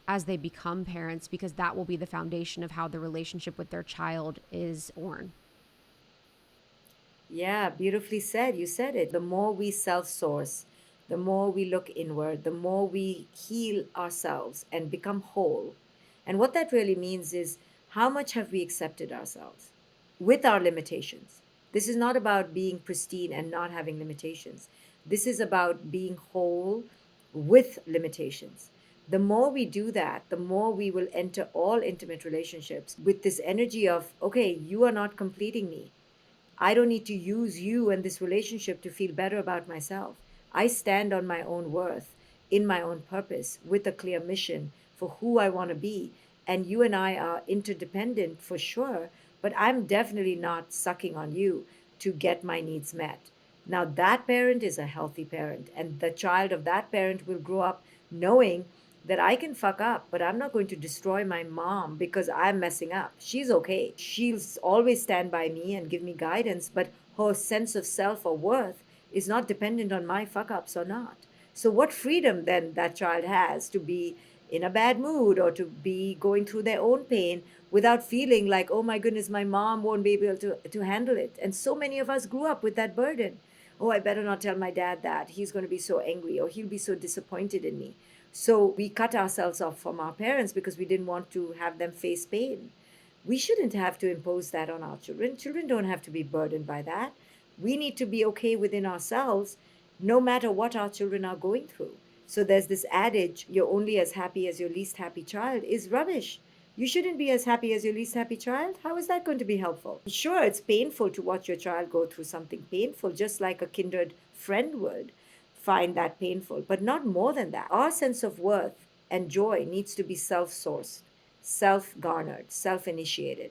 as they become parents? Because that will be the foundation of how the relationship with their child is born. Yeah, beautifully said. You said it. The more we self source, the more we look inward, the more we heal ourselves and become whole. And what that really means is how much have we accepted ourselves with our limitations? This is not about being pristine and not having limitations. This is about being whole with limitations. The more we do that, the more we will enter all intimate relationships with this energy of, okay, you are not completing me. I don't need to use you and this relationship to feel better about myself. I stand on my own worth, in my own purpose, with a clear mission for who I want to be. And you and I are interdependent for sure, but I'm definitely not sucking on you to get my needs met. Now, that parent is a healthy parent, and the child of that parent will grow up knowing that I can fuck up, but I'm not going to destroy my mom because I'm messing up. She's okay. She'll always stand by me and give me guidance, but her sense of self or worth is not dependent on my fuck ups or not. So, what freedom then that child has to be in a bad mood or to be going through their own pain without feeling like, oh my goodness, my mom won't be able to handle it. And so many of us grew up with that burden. Oh, I better not tell my dad that. He's going to be so angry or he'll be so disappointed in me. So we cut ourselves off from our parents because we didn't want to have them face pain. We shouldn't have to impose that on our children. Children don't have to be burdened by that. We need to be okay within ourselves no matter what our children are going through. So there's this adage, you're only as happy as your least happy child, is rubbish. You shouldn't be as happy as your least happy child. How is that going to be helpful? Sure, it's painful to watch your child go through something painful, just like a kindred friend would find that painful, but not more than that. Our sense of worth and joy needs to be self sourced, self garnered, self initiated.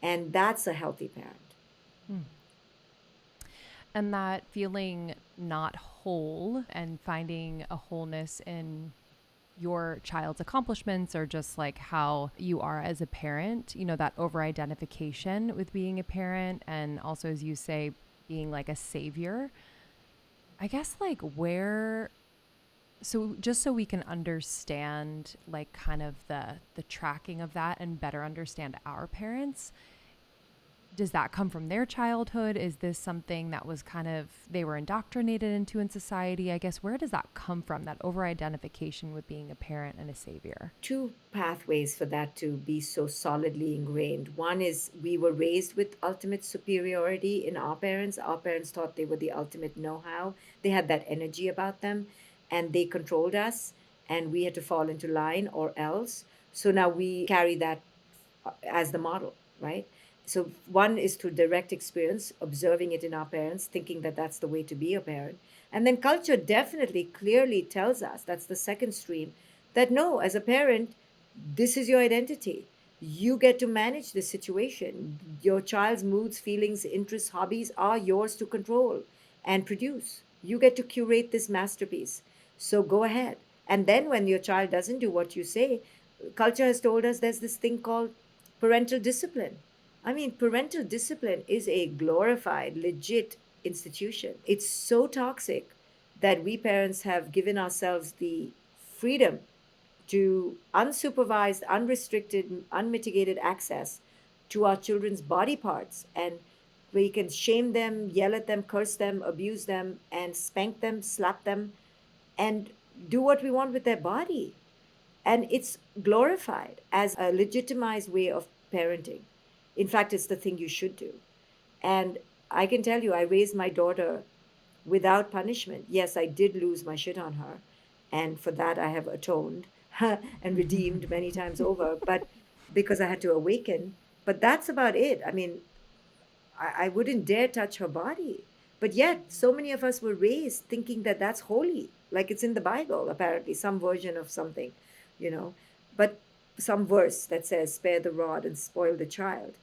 And that's a healthy parent. And that feeling not whole and finding a wholeness in your child's accomplishments or just like how you are as a parent, you know, that over identification with being a parent, and also, as you say, being like a savior. I guess like where, so just so we can understand like kind of the tracking of that and better understand our parents, does that come from their childhood? Is this something that was kind of they were indoctrinated into in society? I guess where does that come from, that over identification with being a parent and a savior? Two pathways for that to be so solidly ingrained. One is we were raised with ultimate superiority in our parents. Our parents thought they were the ultimate know how. They had that energy about them and they controlled us, and we had to fall into line or else. So now we carry that as the model, right? So one is through direct experience, observing it in our parents, thinking that that's the way to be a parent. And then culture definitely clearly tells us, that's the second stream, that no, as a parent, this is your identity. You get to manage the situation. Your child's moods, feelings, interests, hobbies are yours to control and produce. You get to curate this masterpiece. So go ahead. And then when your child doesn't do what you say, culture has told us there's this thing called parental discipline. I mean, parental discipline is a glorified, legit institution. It's so toxic that we parents have given ourselves the freedom to unsupervised, unrestricted, unmitigated access to our children's body parts. And we can shame them, yell at them, curse them, abuse them, and spank them, slap them, and do what we want with their body. And it's glorified as a legitimized way of parenting. In fact, it's the thing you should do. And I can tell you, I raised my daughter without punishment. Yes, I did lose my shit on her. And for that, I have atoned and redeemed many times over. But because I had to awaken. But that's about it. I mean, I wouldn't dare touch her body. But yet, so many of us were raised thinking that that's holy, like it's in the Bible, apparently, some version of something, you know. But some verse that says, spare the rod and spoil the child.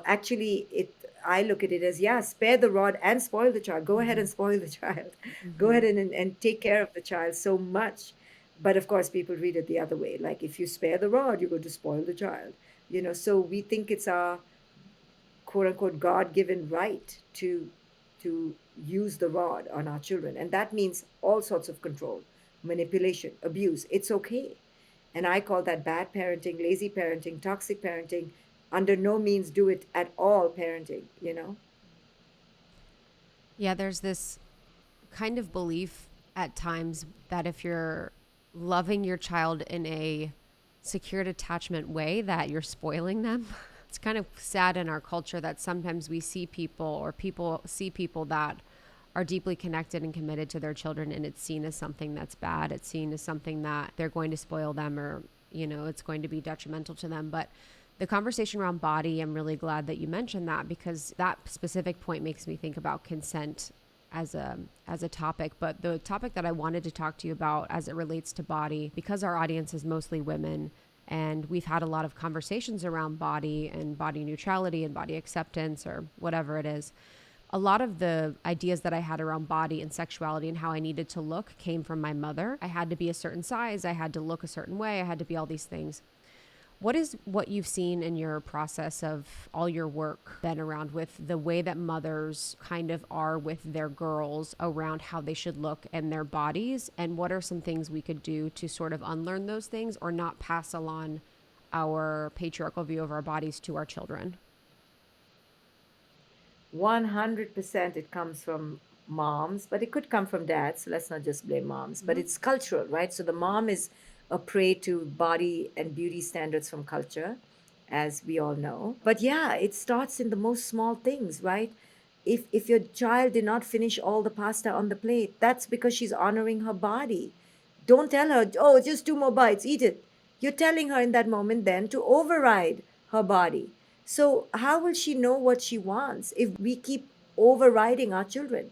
Actually, I look at it as, yeah, spare the rod and spoil the child. Go ahead and spoil the child. Go ahead and take care of the child so much. But of course, people read it the other way. Like, if you spare the rod, you're going to spoil the child. So we think it's our quote unquote God-given right to use the rod on our children, and that means all sorts of control, manipulation, abuse. It's okay, and I call that bad parenting, lazy parenting, toxic parenting. Under no means do it at all parenting. Yeah, there's this kind of belief at times that if you're loving your child in a secured attachment way, that you're spoiling them. It's kind of sad in our culture that sometimes we see people, or people see people that are deeply connected and committed to their children, and it's seen as something that's bad. It's seen as something that they're going to spoil them, or, it's going to be detrimental to them. But the conversation around body, I'm really glad that you mentioned that, because that specific point makes me think about consent as a topic. But the topic that I wanted to talk to you about as it relates to body, because our audience is mostly women, and we've had a lot of conversations around body and body neutrality and body acceptance, or whatever it is. A lot of the ideas that I had around body and sexuality and how I needed to look came from my mother. I had to be a certain size. I had to look a certain way. I had to be all these things. What is what you've seen in your process of all your work been around with the way that mothers kind of are with their girls around how they should look and their bodies? And what are some things we could do to sort of unlearn those things, or not pass along our patriarchal view of our bodies to our children? 100% it comes from moms, but it could come from dads. So let's not just blame moms, but it's cultural, right? So the mom is a prey to body and beauty standards from culture, as we all know. But yeah, it starts in the most small things, right? If your child did not finish all the pasta on the plate, that's because she's honoring her body. Don't tell her, oh, just 2 more bites, eat it. You're telling her in that moment then to override her body. So, how will she know what she wants if we keep overriding our children?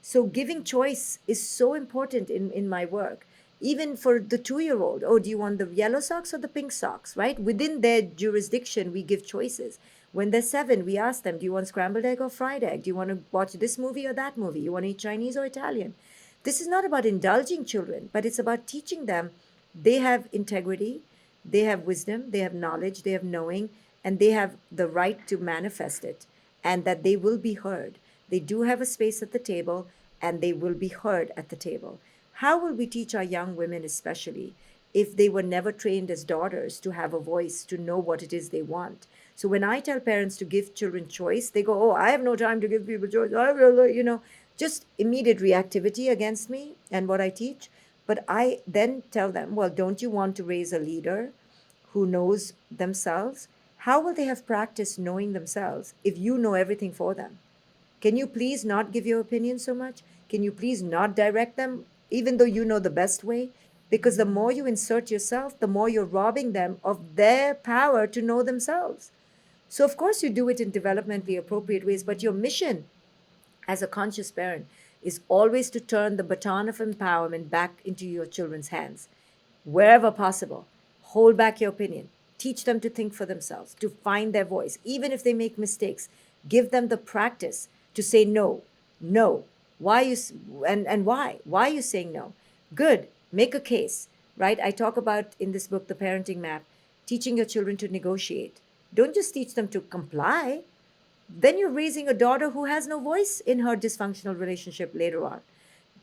So giving choice is so important in my work. Even for the 2-year-old, oh, do you want the yellow socks or the pink socks, right? Within their jurisdiction, we give choices. When they're 7, we ask them, do you want scrambled egg or fried egg? Do you want to watch this movie or that movie? You want to eat Chinese or Italian? This is not about indulging children, but it's about teaching them they have integrity, they have wisdom, they have knowledge, they have knowing, and they have the right to manifest it, and that they will be heard. They do have a space at the table, and they will be heard at the table. How will we teach our young women, especially, if they were never trained as daughters to have a voice, to know what it is they want? So when I tell parents to give children choice, they go, "Oh, I have no time to give people choice. I will, just immediate reactivity against me and what I teach." But I then tell them, "Well, don't you want to raise a leader who knows themselves? How will they have practice knowing themselves if you know everything for them? Can you please not give your opinion so much? Can you please not direct them, even though you know the best way?" Because the more you insert yourself, the more you're robbing them of their power to know themselves. So, of course, you do it in developmentally appropriate ways, but your mission as a conscious parent is always to turn the baton of empowerment back into your children's hands wherever possible. Hold back your opinion. Teach them to think for themselves, to find their voice. Even if they make mistakes, give them the practice to say no, no. Why you and why? Why are you saying no? Good. Make a case, right? I talk about in this book, The Parenting Map, teaching your children to negotiate. Don't just teach them to comply. Then you're raising a daughter who has no voice in her dysfunctional relationship later on.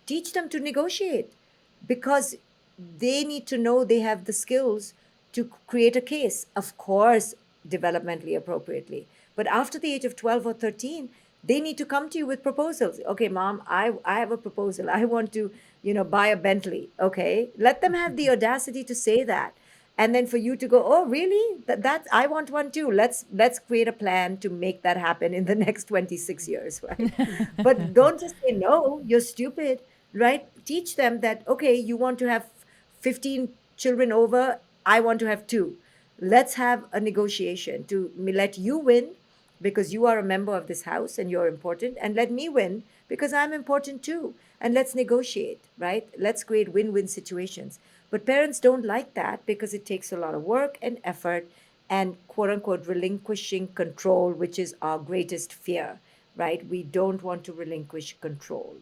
Teach them to negotiate because they need to know they have the skills to create a case, of course, developmentally appropriately. But after the age of 12 or 13, they need to come to you with proposals. "Okay, mom, I have a proposal. I want to, buy a Bentley." Okay, let them have the audacity to say that. And then for you to go, "Oh, really? That's I want one too. Let's create a plan to make that happen in the next 26 years," right? But don't just say no, you're stupid, right? Teach them that, okay, you want to have 15 children over, I want to have two. Let's have a negotiation to let you win because you are a member of this house and you're important, and let me win because I'm important too. And let's negotiate, right? Let's create win win situations. But parents don't like that because it takes a lot of work and effort and quote unquote relinquishing control, which is our greatest fear, right? We don't want to relinquish control.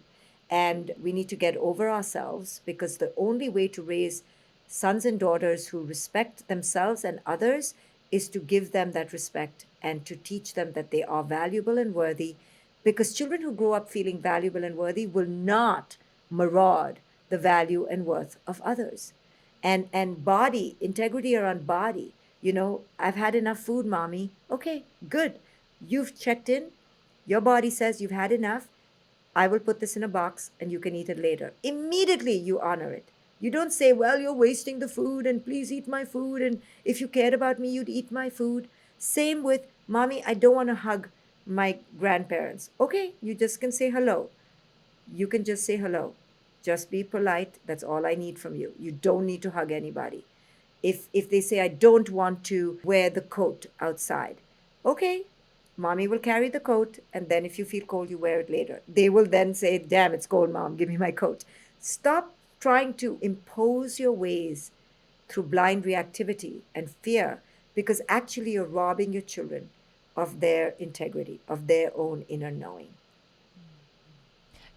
And we need to get over ourselves because the only way to raise sons and daughters who respect themselves and others is to give them that respect and to teach them that they are valuable and worthy. Because children who grow up feeling valuable and worthy will not maraud the value and worth of others. And body, integrity around body. "I've had enough food, mommy." Okay, good. You've checked in. Your body says you've had enough. I will put this in a box and you can eat it later. Immediately you honor it. You don't say, "Well, you're wasting the food and please eat my food. And if you cared about me, you'd eat my food." Same with, "Mommy, I don't want to hug my grandparents." Okay, you just can say hello. You can just say hello. Just be polite. That's all I need from you. You don't need to hug anybody. If they say, "I don't want to wear the coat outside," okay, mommy will carry the coat, and then if you feel cold, you wear it later. They will then say, "Damn, it's cold, mom. Give me my coat." Stop trying to impose your ways through blind reactivity and fear, because actually you're robbing your children of their integrity, of their own inner knowing.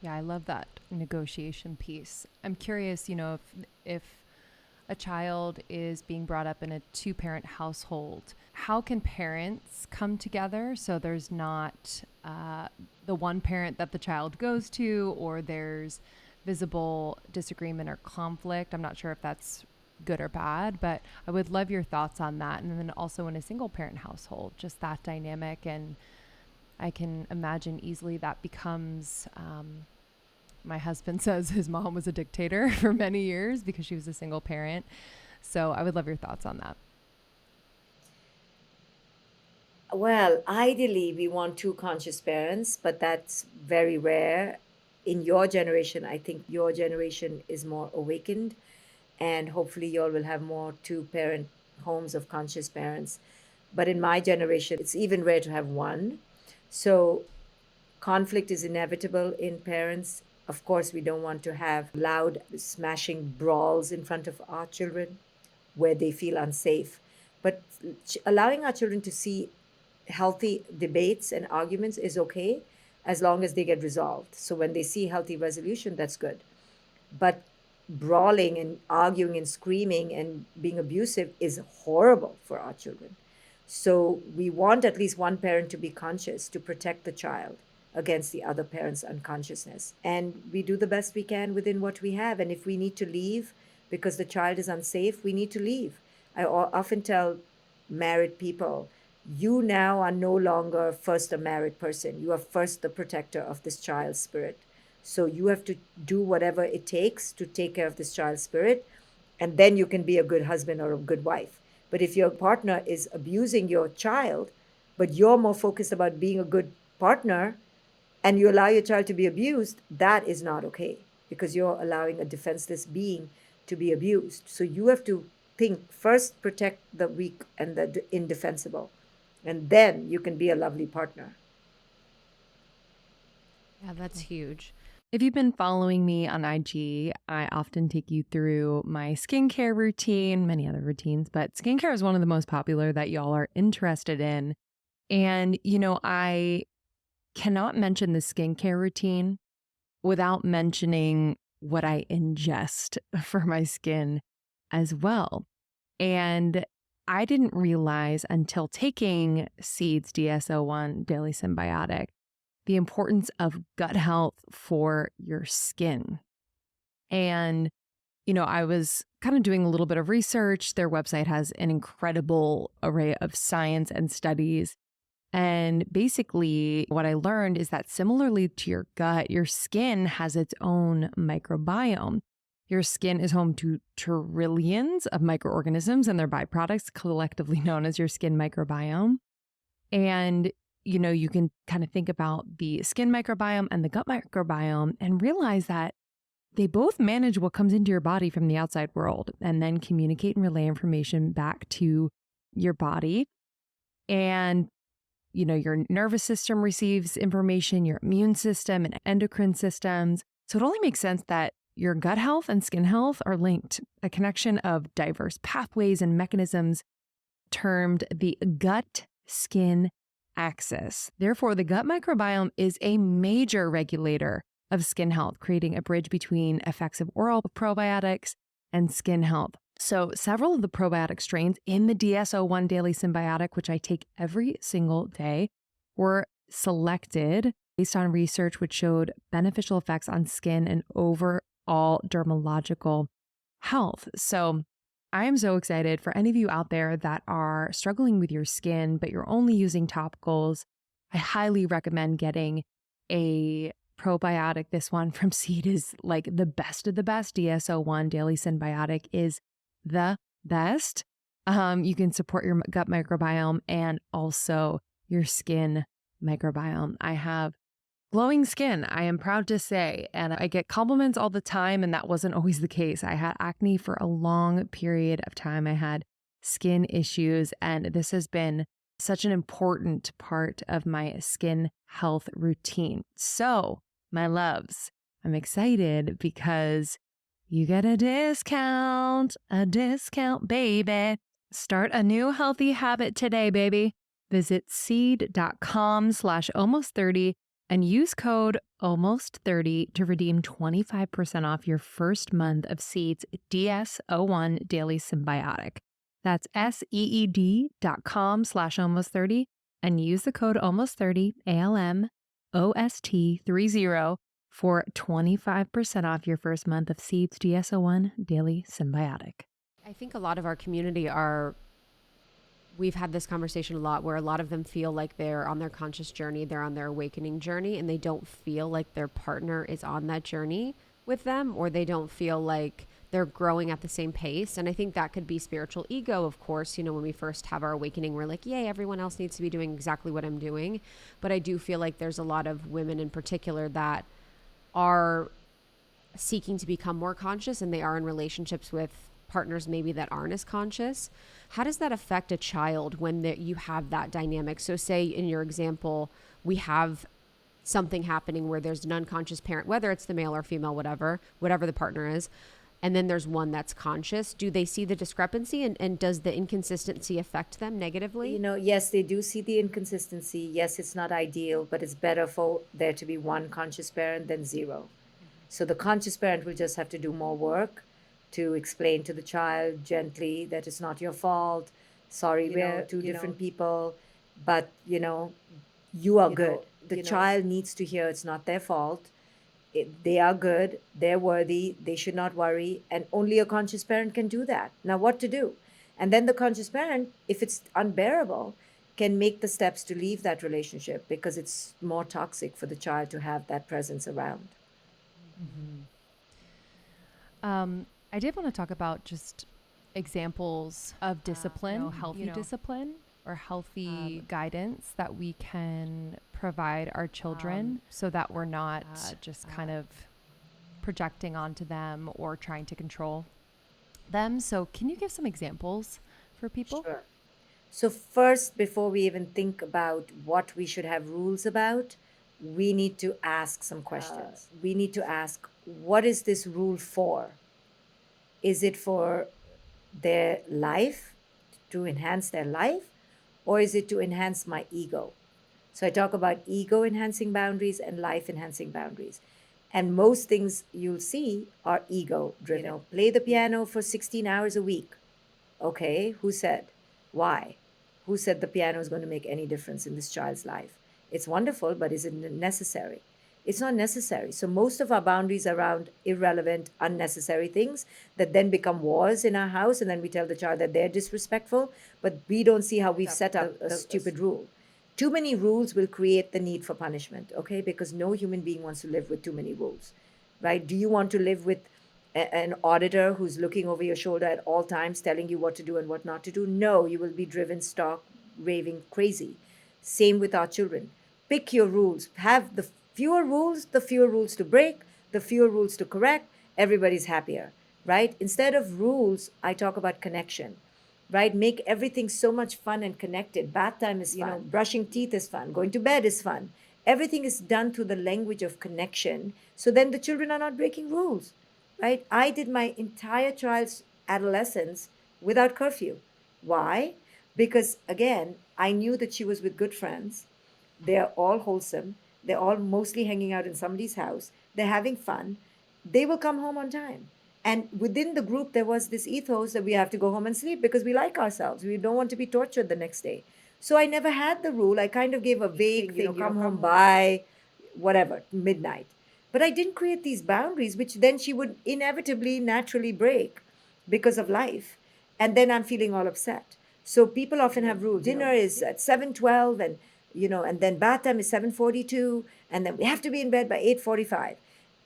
Yeah, I love that negotiation piece. I'm curious, if a child is being brought up in a two-parent household, how can parents come together so there's not the one parent that the child goes to, or there's visible disagreement or conflict? I'm not sure if that's good or bad, but I would love your thoughts on that. And then also in a single-parent household, just that dynamic. And I can imagine easily that becomes... my husband says his mom was a dictator for many years because she was a single parent. So I would love your thoughts on that. Well, ideally, we want two conscious parents, but that's very rare. In your generation, I think your generation is more awakened, and hopefully, you all will have more two parent homes of conscious parents. But in my generation, it's even rare to have one. So, conflict is inevitable in parents. Of course, we don't want to have loud, smashing brawls in front of our children where they feel unsafe. But allowing our children to see healthy debates and arguments is okay as long as they get resolved. So when they see healthy resolution, that's good. But brawling and arguing and screaming and being abusive is horrible for our children. So we want at least one parent to be conscious to protect the child against the other parent's unconsciousness. And we do the best we can within what we have. And if we need to leave because the child is unsafe, we need to leave. Often tell married people, you now are no longer first a married person. You are first the protector of this child's spirit. So you have to do whatever it takes to take care of this child's spirit, and then you can be a good husband or a good wife. But if your partner is abusing your child, but you're more focused about being a good partner and you allow your child to be abused, that is not okay because you're allowing a defenseless being to be abused. So you have to think first, protect the weak and the indefensible, and then you can be a lovely partner. Yeah, that's huge. If you've been following me on IG, I often take you through my skincare routine, many other routines, but skincare is one of the most popular that y'all are interested in. And, I cannot mention the skincare routine without mentioning what I ingest for my skin as well. And I didn't realize until taking Seeds DS-01 Daily Symbiotic the importance of gut health for your skin. And, I was kind of doing a little bit of research. Their website has an incredible array of science and studies. And basically, what I learned is that similarly to your gut, your skin has its own microbiome. Your skin is home to trillions of microorganisms and their byproducts, collectively known as your skin microbiome. And you can kind of think about the skin microbiome and the gut microbiome and realize that they both manage what comes into your body from the outside world and then communicate and relay information back to your body. And, your nervous system receives information, your immune system and endocrine systems. So it only makes sense that your gut health and skin health are linked, a connection of diverse pathways and mechanisms termed the gut-skin axis. Therefore, the gut microbiome is a major regulator of skin health, creating a bridge between effects of oral probiotics and skin health. So several of the probiotic strains in the DS-01 Daily Symbiotic, which I take every single day, were selected based on research which showed beneficial effects on skin and overall dermatological health. So I am so excited for any of you out there that are struggling with your skin, but you're only using topicals. I highly recommend getting a probiotic. This one from Seed is like the best of the best. DS-01 Daily Symbiotic is the best. You can support your gut microbiome and also your skin microbiome. I have glowing skin, I am proud to say, and I get compliments all the time, and that wasn't always the case. I had acne for a long period of time. I had skin issues, and this has been such an important part of my skin health routine. So, my loves, I'm excited because you get a discount, baby. Start a new healthy habit today, baby. Visit seed.com/almost30 and use code almost30 to redeem 25% off your first month of Seed's DS-01 Daily Symbiotic. That's seed.com/almost30 and use the code almost30 ALMOST30 for 25% off your first month of Seed's DS-01 Daily Symbiotic. I think a lot of our community we've had this conversation a lot where a lot of them feel like they're on their conscious journey, they're on their awakening journey, and they don't feel like their partner is on that journey with them, or they don't feel like they're growing at the same pace. And I think that could be spiritual ego, of course. When we first have our awakening, we're like, yay, everyone else needs to be doing exactly what I'm doing. But I do feel like there's a lot of women in particular that are seeking to become more conscious, and they are in relationships with partners maybe that aren't as conscious. How does that affect a child when you have that dynamic? So say in your example, we have something happening where there's an unconscious parent, whether it's the male or female, whatever the partner is, and then there's one that's conscious. Do they see the discrepancy, and does the inconsistency affect them negatively? Yes, they do see the inconsistency. Yes, it's not ideal, but it's better for there to be one conscious parent than zero. So the conscious parent will just have to do more work to explain to the child gently that it's not your fault. Sorry, we're two different people, but you are good. The child needs to hear it's not their fault. They are good, they're worthy, they should not worry, and only a conscious parent can do that. Now, what to do? And then the conscious parent, if it's unbearable, can make the steps to leave that relationship because it's more toxic for the child to have that presence around. I did want to talk about just examples of discipline, healthy discipline or healthy guidance that we can provide our children so that we're not just kind of projecting onto them or trying to control them. So, can you give some examples for people? Sure. So, first, before we even think about what we should have rules about, we need to ask some questions. We need to ask, what is this rule for? Is it for their life, to enhance their life, or is it to enhance my ego? So I talk about ego enhancing boundaries and life enhancing boundaries. And most things you'll see are ego driven. Play the piano for 16 hours a week. Okay, who said? Why? Who said the piano is going to make any difference in this child's life? It's wonderful, but is it necessary? It's not necessary. So most of our boundaries are around irrelevant, unnecessary things that then become wars in our house, and then we tell the child that they're disrespectful, but we don't see how we've set up a stupid rule. Too many rules will create the need for punishment, okay? Because no human being wants to live with too many rules, right? Do you want to live with an auditor who's looking over your shoulder at all times, telling you what to do and what not to do? No, you will be driven stark, raving crazy. Same with our children. Pick your rules. Have the fewer rules to break, the fewer rules to correct. Everybody's happier, right? Instead of rules, I talk about connection, right? Make everything so much fun and connected. Bath time is fun. Brushing teeth is fun. Going to bed is fun. Everything is done through the language of connection. So then the children are not breaking rules, right? I did my entire child's adolescence without curfew. Why? Because again, I knew that she was with good friends. They're all wholesome. They're all mostly hanging out in somebody's house. They're having fun. They will come home on time. And within the group, there was this ethos that we have to go home and sleep because we like ourselves. We don't want to be tortured the next day. So I never had the rule. I kind of gave a vague thing, come home by whatever, midnight. But I didn't create these boundaries, which then she would inevitably, naturally break because of life. And then I'm feeling all upset. So people often have rules. Dinner is at 7:12, and then bath time is 7:42, and then we have to be in bed by 8:45.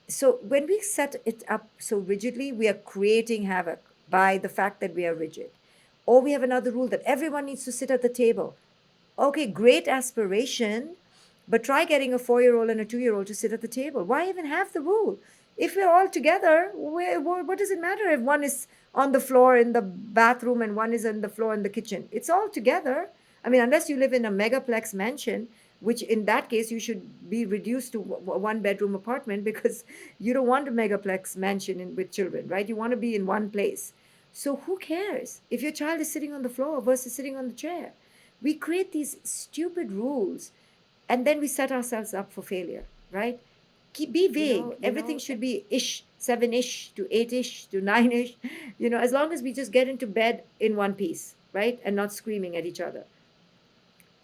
So when we set it up so rigidly, we are creating havoc by the fact that we are rigid. Or we have another rule that everyone needs to sit at the table. Okay, great aspiration, but try getting a 4-year-old and a 2-year-old to sit at the table. Why even have the rule? If we're all together, what does it matter if one is on the floor in the bathroom and one is on the floor in the kitchen? It's all together. I mean, unless you live in a megaplex mansion, which in that case you should be reduced to one bedroom apartment because you don't want a megaplex mansion with children, right? You want to be in one place. So who cares if your child is sitting on the floor versus sitting on the chair? We create these stupid rules and then we set ourselves up for failure, right? Be vague. Everything should be ish, 7-ish to 8-ish to 9-ish, as long as we just get into bed in one piece, right? And not screaming at each other.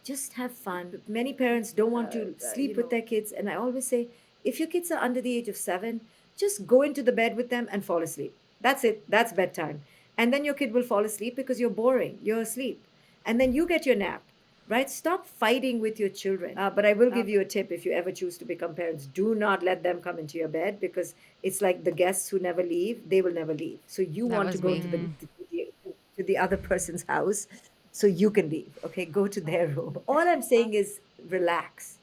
Just have fun. Many parents don't want to sleep with their kids. And I always say, if your kids are under the age of 7, just go into the bed with them and fall asleep. That's it. That's bedtime. And then your kid will fall asleep because you're boring. You're asleep. And then you get your nap, right? Stop fighting with your children. But I will give you a tip if you ever choose to become parents. Do not let them come into your bed because it's like the guests who never leave, they will never leave. So you That want to was go me. to the other person's house so you can leave. Okay, go to their room. All I'm saying is relax.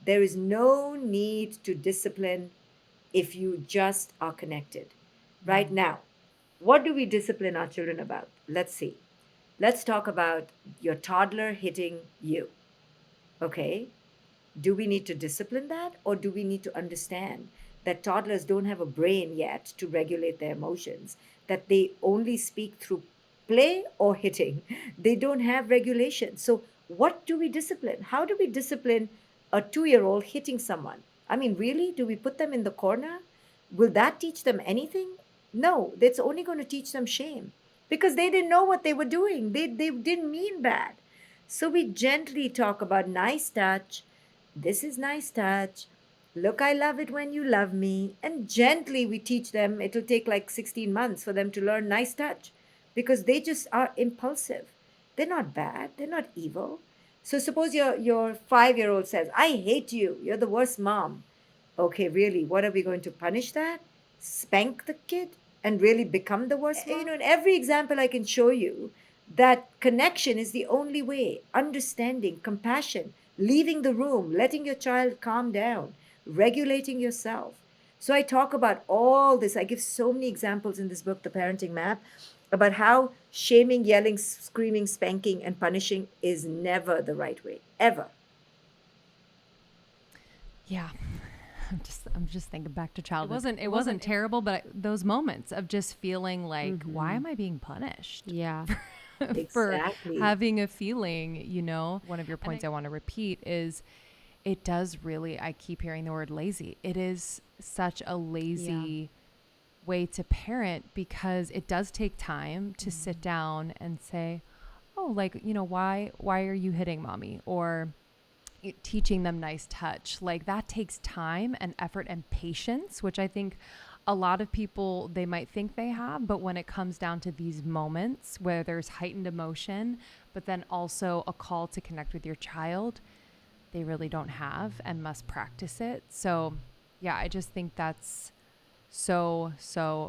There is no need to discipline if you just are connected. Right now, what do we discipline our children about? Let's see. Let's talk about your toddler hitting you. Okay, do we need to discipline that or do we need to understand that toddlers don't have a brain yet to regulate their emotions, that they only speak through play or hitting? They don't have regulation. So what do we discipline? How do we discipline a 2-year-old hitting someone? I mean, really, do we put them in the corner? Will that teach them anything? No, that's only going to teach them shame because they didn't know what they were doing. They didn't mean bad. So we gently talk about nice touch. This is nice touch. Look, I love it when you love me. And gently we teach them. It'll take like 16 months for them to learn nice touch because they just are impulsive. They're not bad. They're not evil. So suppose your 5-year-old says, I hate you. You're the worst mom. Okay, really, what are we going to punish that? Spank the kid and really become the worst mom? In every example I can show you, that connection is the only way. Understanding, compassion, leaving the room, letting your child calm down, regulating yourself. So I talk about all this. I give so many examples in this book, The Parenting Map, about how shaming, yelling, screaming, spanking, and punishing is never the right way, ever. Yeah. I'm just thinking back to childhood. It wasn't terrible, but those moments of just feeling like, why am I being punished? Yeah. For Exactly. having a feeling, one of your points I want to repeat is it does really, I keep hearing the word lazy. It is such a lazy way to parent because it does take time to sit down and say, oh, like, why are you hitting mommy? Or teaching them nice touch. Like that takes time and effort and patience, which I think a lot of people, they might think they have, but when it comes down to these moments where there's heightened emotion, but then also a call to connect with your child, they really don't have and must practice it. So yeah, I just think that's so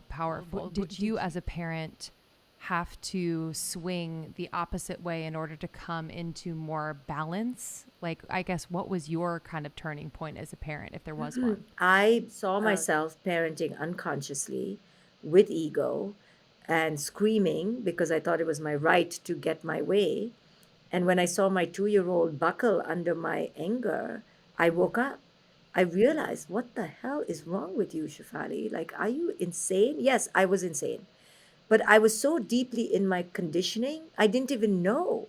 powerful. Did you as a parent have to swing the opposite way in order to come into more balance? Like, I guess, what was your kind of turning point as a parent, if there was one? I saw myself parenting unconsciously with ego and screaming because I thought it was my right to get my way. And when I saw my 2-year-old buckle under my anger, I woke up. I realized, what the hell is wrong with you, Shefali? Like, are you insane? Yes, I was insane. But I was so deeply in my conditioning, I didn't even know.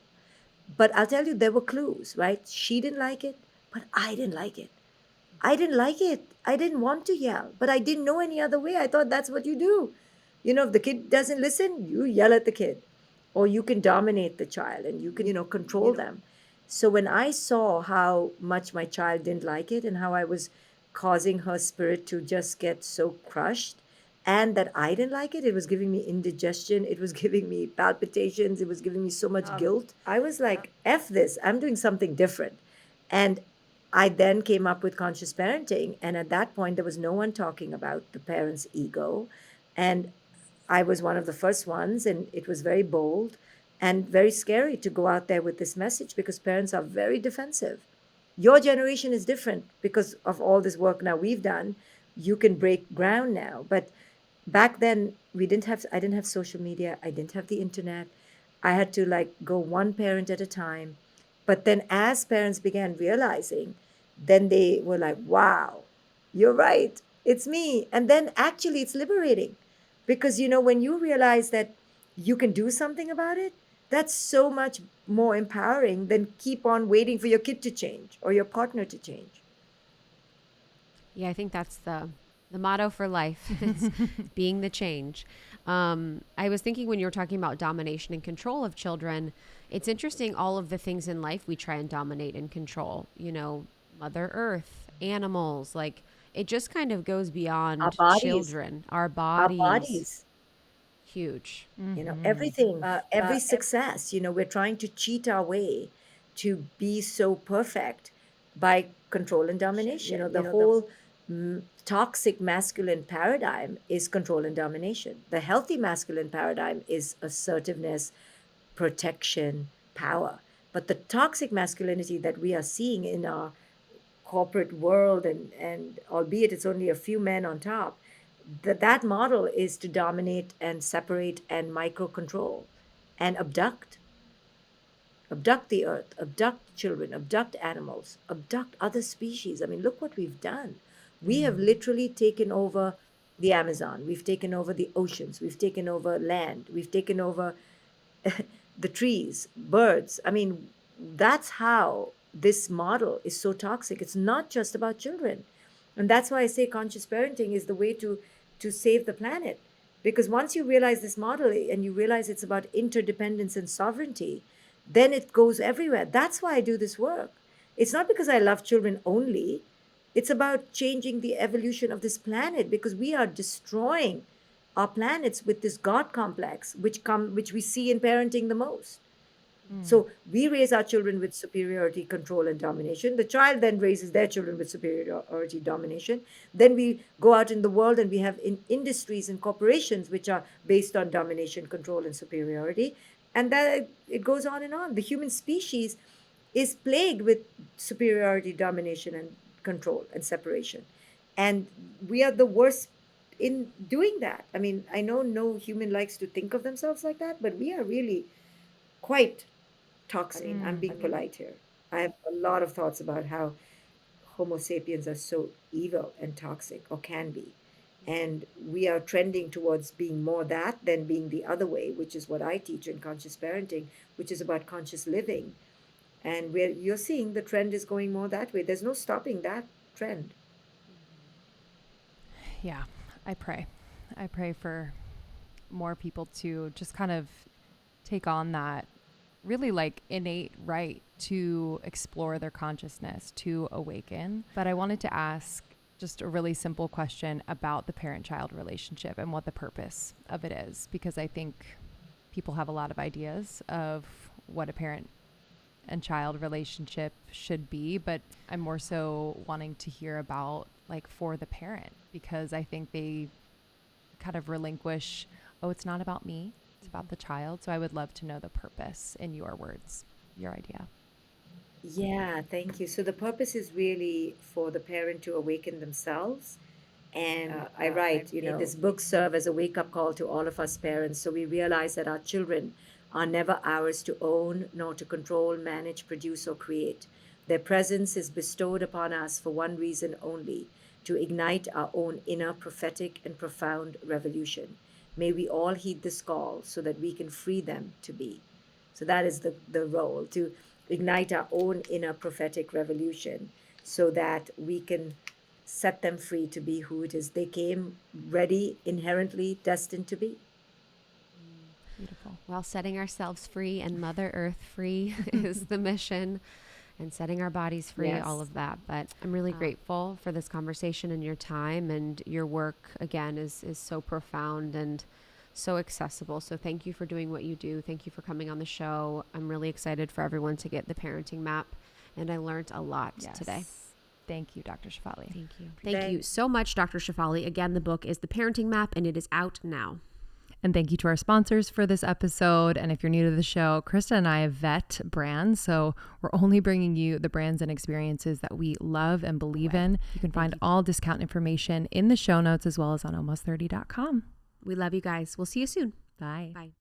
But I'll tell you, there were clues, right? She didn't like it, but I didn't like it. I didn't like it. I didn't want to yell, but I didn't know any other way. I thought that's what you do. If the kid doesn't listen, you yell at the kid, or you can dominate the child and you can, control them. So when I saw how much my child didn't like it and how I was causing her spirit to just get so crushed, and that I didn't like it, it was giving me indigestion, it was giving me palpitations, it was giving me so much guilt. I was like, F this, I'm doing something different. And I then came up with conscious parenting. And at that point, there was no one talking about the parent's ego. And I was one of the first ones, and it was very bold and very scary to go out there with this message because parents are very defensive. Your generation is different because of all this work now we've done. You can break ground now. But back then, I didn't have social media, I didn't have the internet. I had to like go one parent at a time. But then as parents began realizing, then they were like, wow, you're right. It's me. And then actually it's liberating because, when you realize that you can do something about it, that's so much more empowering than keep on waiting for your kid to change or your partner to change. Yeah, I think that's the motto for life. It's being the change. I was thinking when you were talking about domination and control of children, it's interesting all of the things in life we try and dominate and control, Mother Earth, animals, like it just kind of goes Our beyond bodies, children, our our bodies, bodies, huge. everything, every success, we're trying to cheat our way to be so perfect by control and domination. The whole toxic masculine paradigm is control and domination. The healthy masculine paradigm is assertiveness, protection, power. But the toxic masculinity that we are seeing in our corporate world, and albeit it's only a few men on top, that model is to dominate and separate and micro control and abduct the earth, abduct children, abduct animals, abduct other species. I mean, look what we've done. We have literally taken over the Amazon, we've taken over the oceans, we've taken over land, we've taken over the trees, birds. I mean, that's how this model is so toxic. It's not just about children. And that's why I say conscious parenting is the way to save the planet. Because once you realize this model and you realize it's about interdependence and sovereignty, then it goes everywhere. That's why I do this work. It's not because I love children only. It's about changing the evolution of this planet because we are destroying our planets with this God complex, which we see in parenting the most. So we raise our children with superiority, control, and domination. The child then raises their children with superiority, domination. Then we go out in the world and we have industries and corporations which are based on domination, control, and superiority. And that it goes on and on. The human species is plagued with superiority, domination, and control and separation. And we are the worst in doing that. I mean, I know no human likes to think of themselves like that, but we are really quite toxic. I'm being polite here. I have a lot of thoughts about how Homo sapiens are so evil and toxic, or can be. And we are trending towards being more that than being the other way, which is what I teach in conscious parenting, which is about conscious living. And where you're seeing the trend is going more that way. There's no stopping that trend. Yeah, I pray. I pray for more people to just kind of take on that really like innate right to explore their consciousness, to awaken. But I wanted to ask just a really simple question about the parent-child relationship and what the purpose of it is, because I think people have a lot of ideas of what a parent and child relationship should be, but I'm more so wanting to hear about like for the parent, because I think they kind of relinquish, oh, it's not about me, it's about the child. So I would love to know the purpose in your words, your idea. Yeah, thank you. So the purpose is really for the parent to awaken themselves. And I write, made this book serve as a wake up call to all of us parents so we realize that our children are never ours to own, nor to control, manage, produce, or create. Their presence is bestowed upon us for one reason only: to ignite our own inner prophetic and profound revolution. May we all heed this call so that we can free them to be. So that is the role, to ignite our own inner prophetic revolution so that we can set them free to be who it is they came ready, inherently destined to be. Beautiful. Well, setting ourselves free and Mother Earth free is the mission, and setting our bodies free, Yes. all of that. But I'm really grateful for this conversation and your time, and your work, again, is so profound and so accessible. So thank you for doing what you do. Thank you for coming on the show. I'm really excited for everyone to get the parenting map, and I learned a lot today. Thank you, Dr. Shefali. Thank you. Thank you so much, Dr. Shefali. Again, the book is The Parenting Map, and it is out now. And thank you to our sponsors for this episode. And if you're new to the show, Krista and I vet brands. So we're only bringing you the brands and experiences that we love and believe in. You can find all discount information in the show notes as well as on almost30.com. We love you guys. We'll see you soon. Bye. Bye.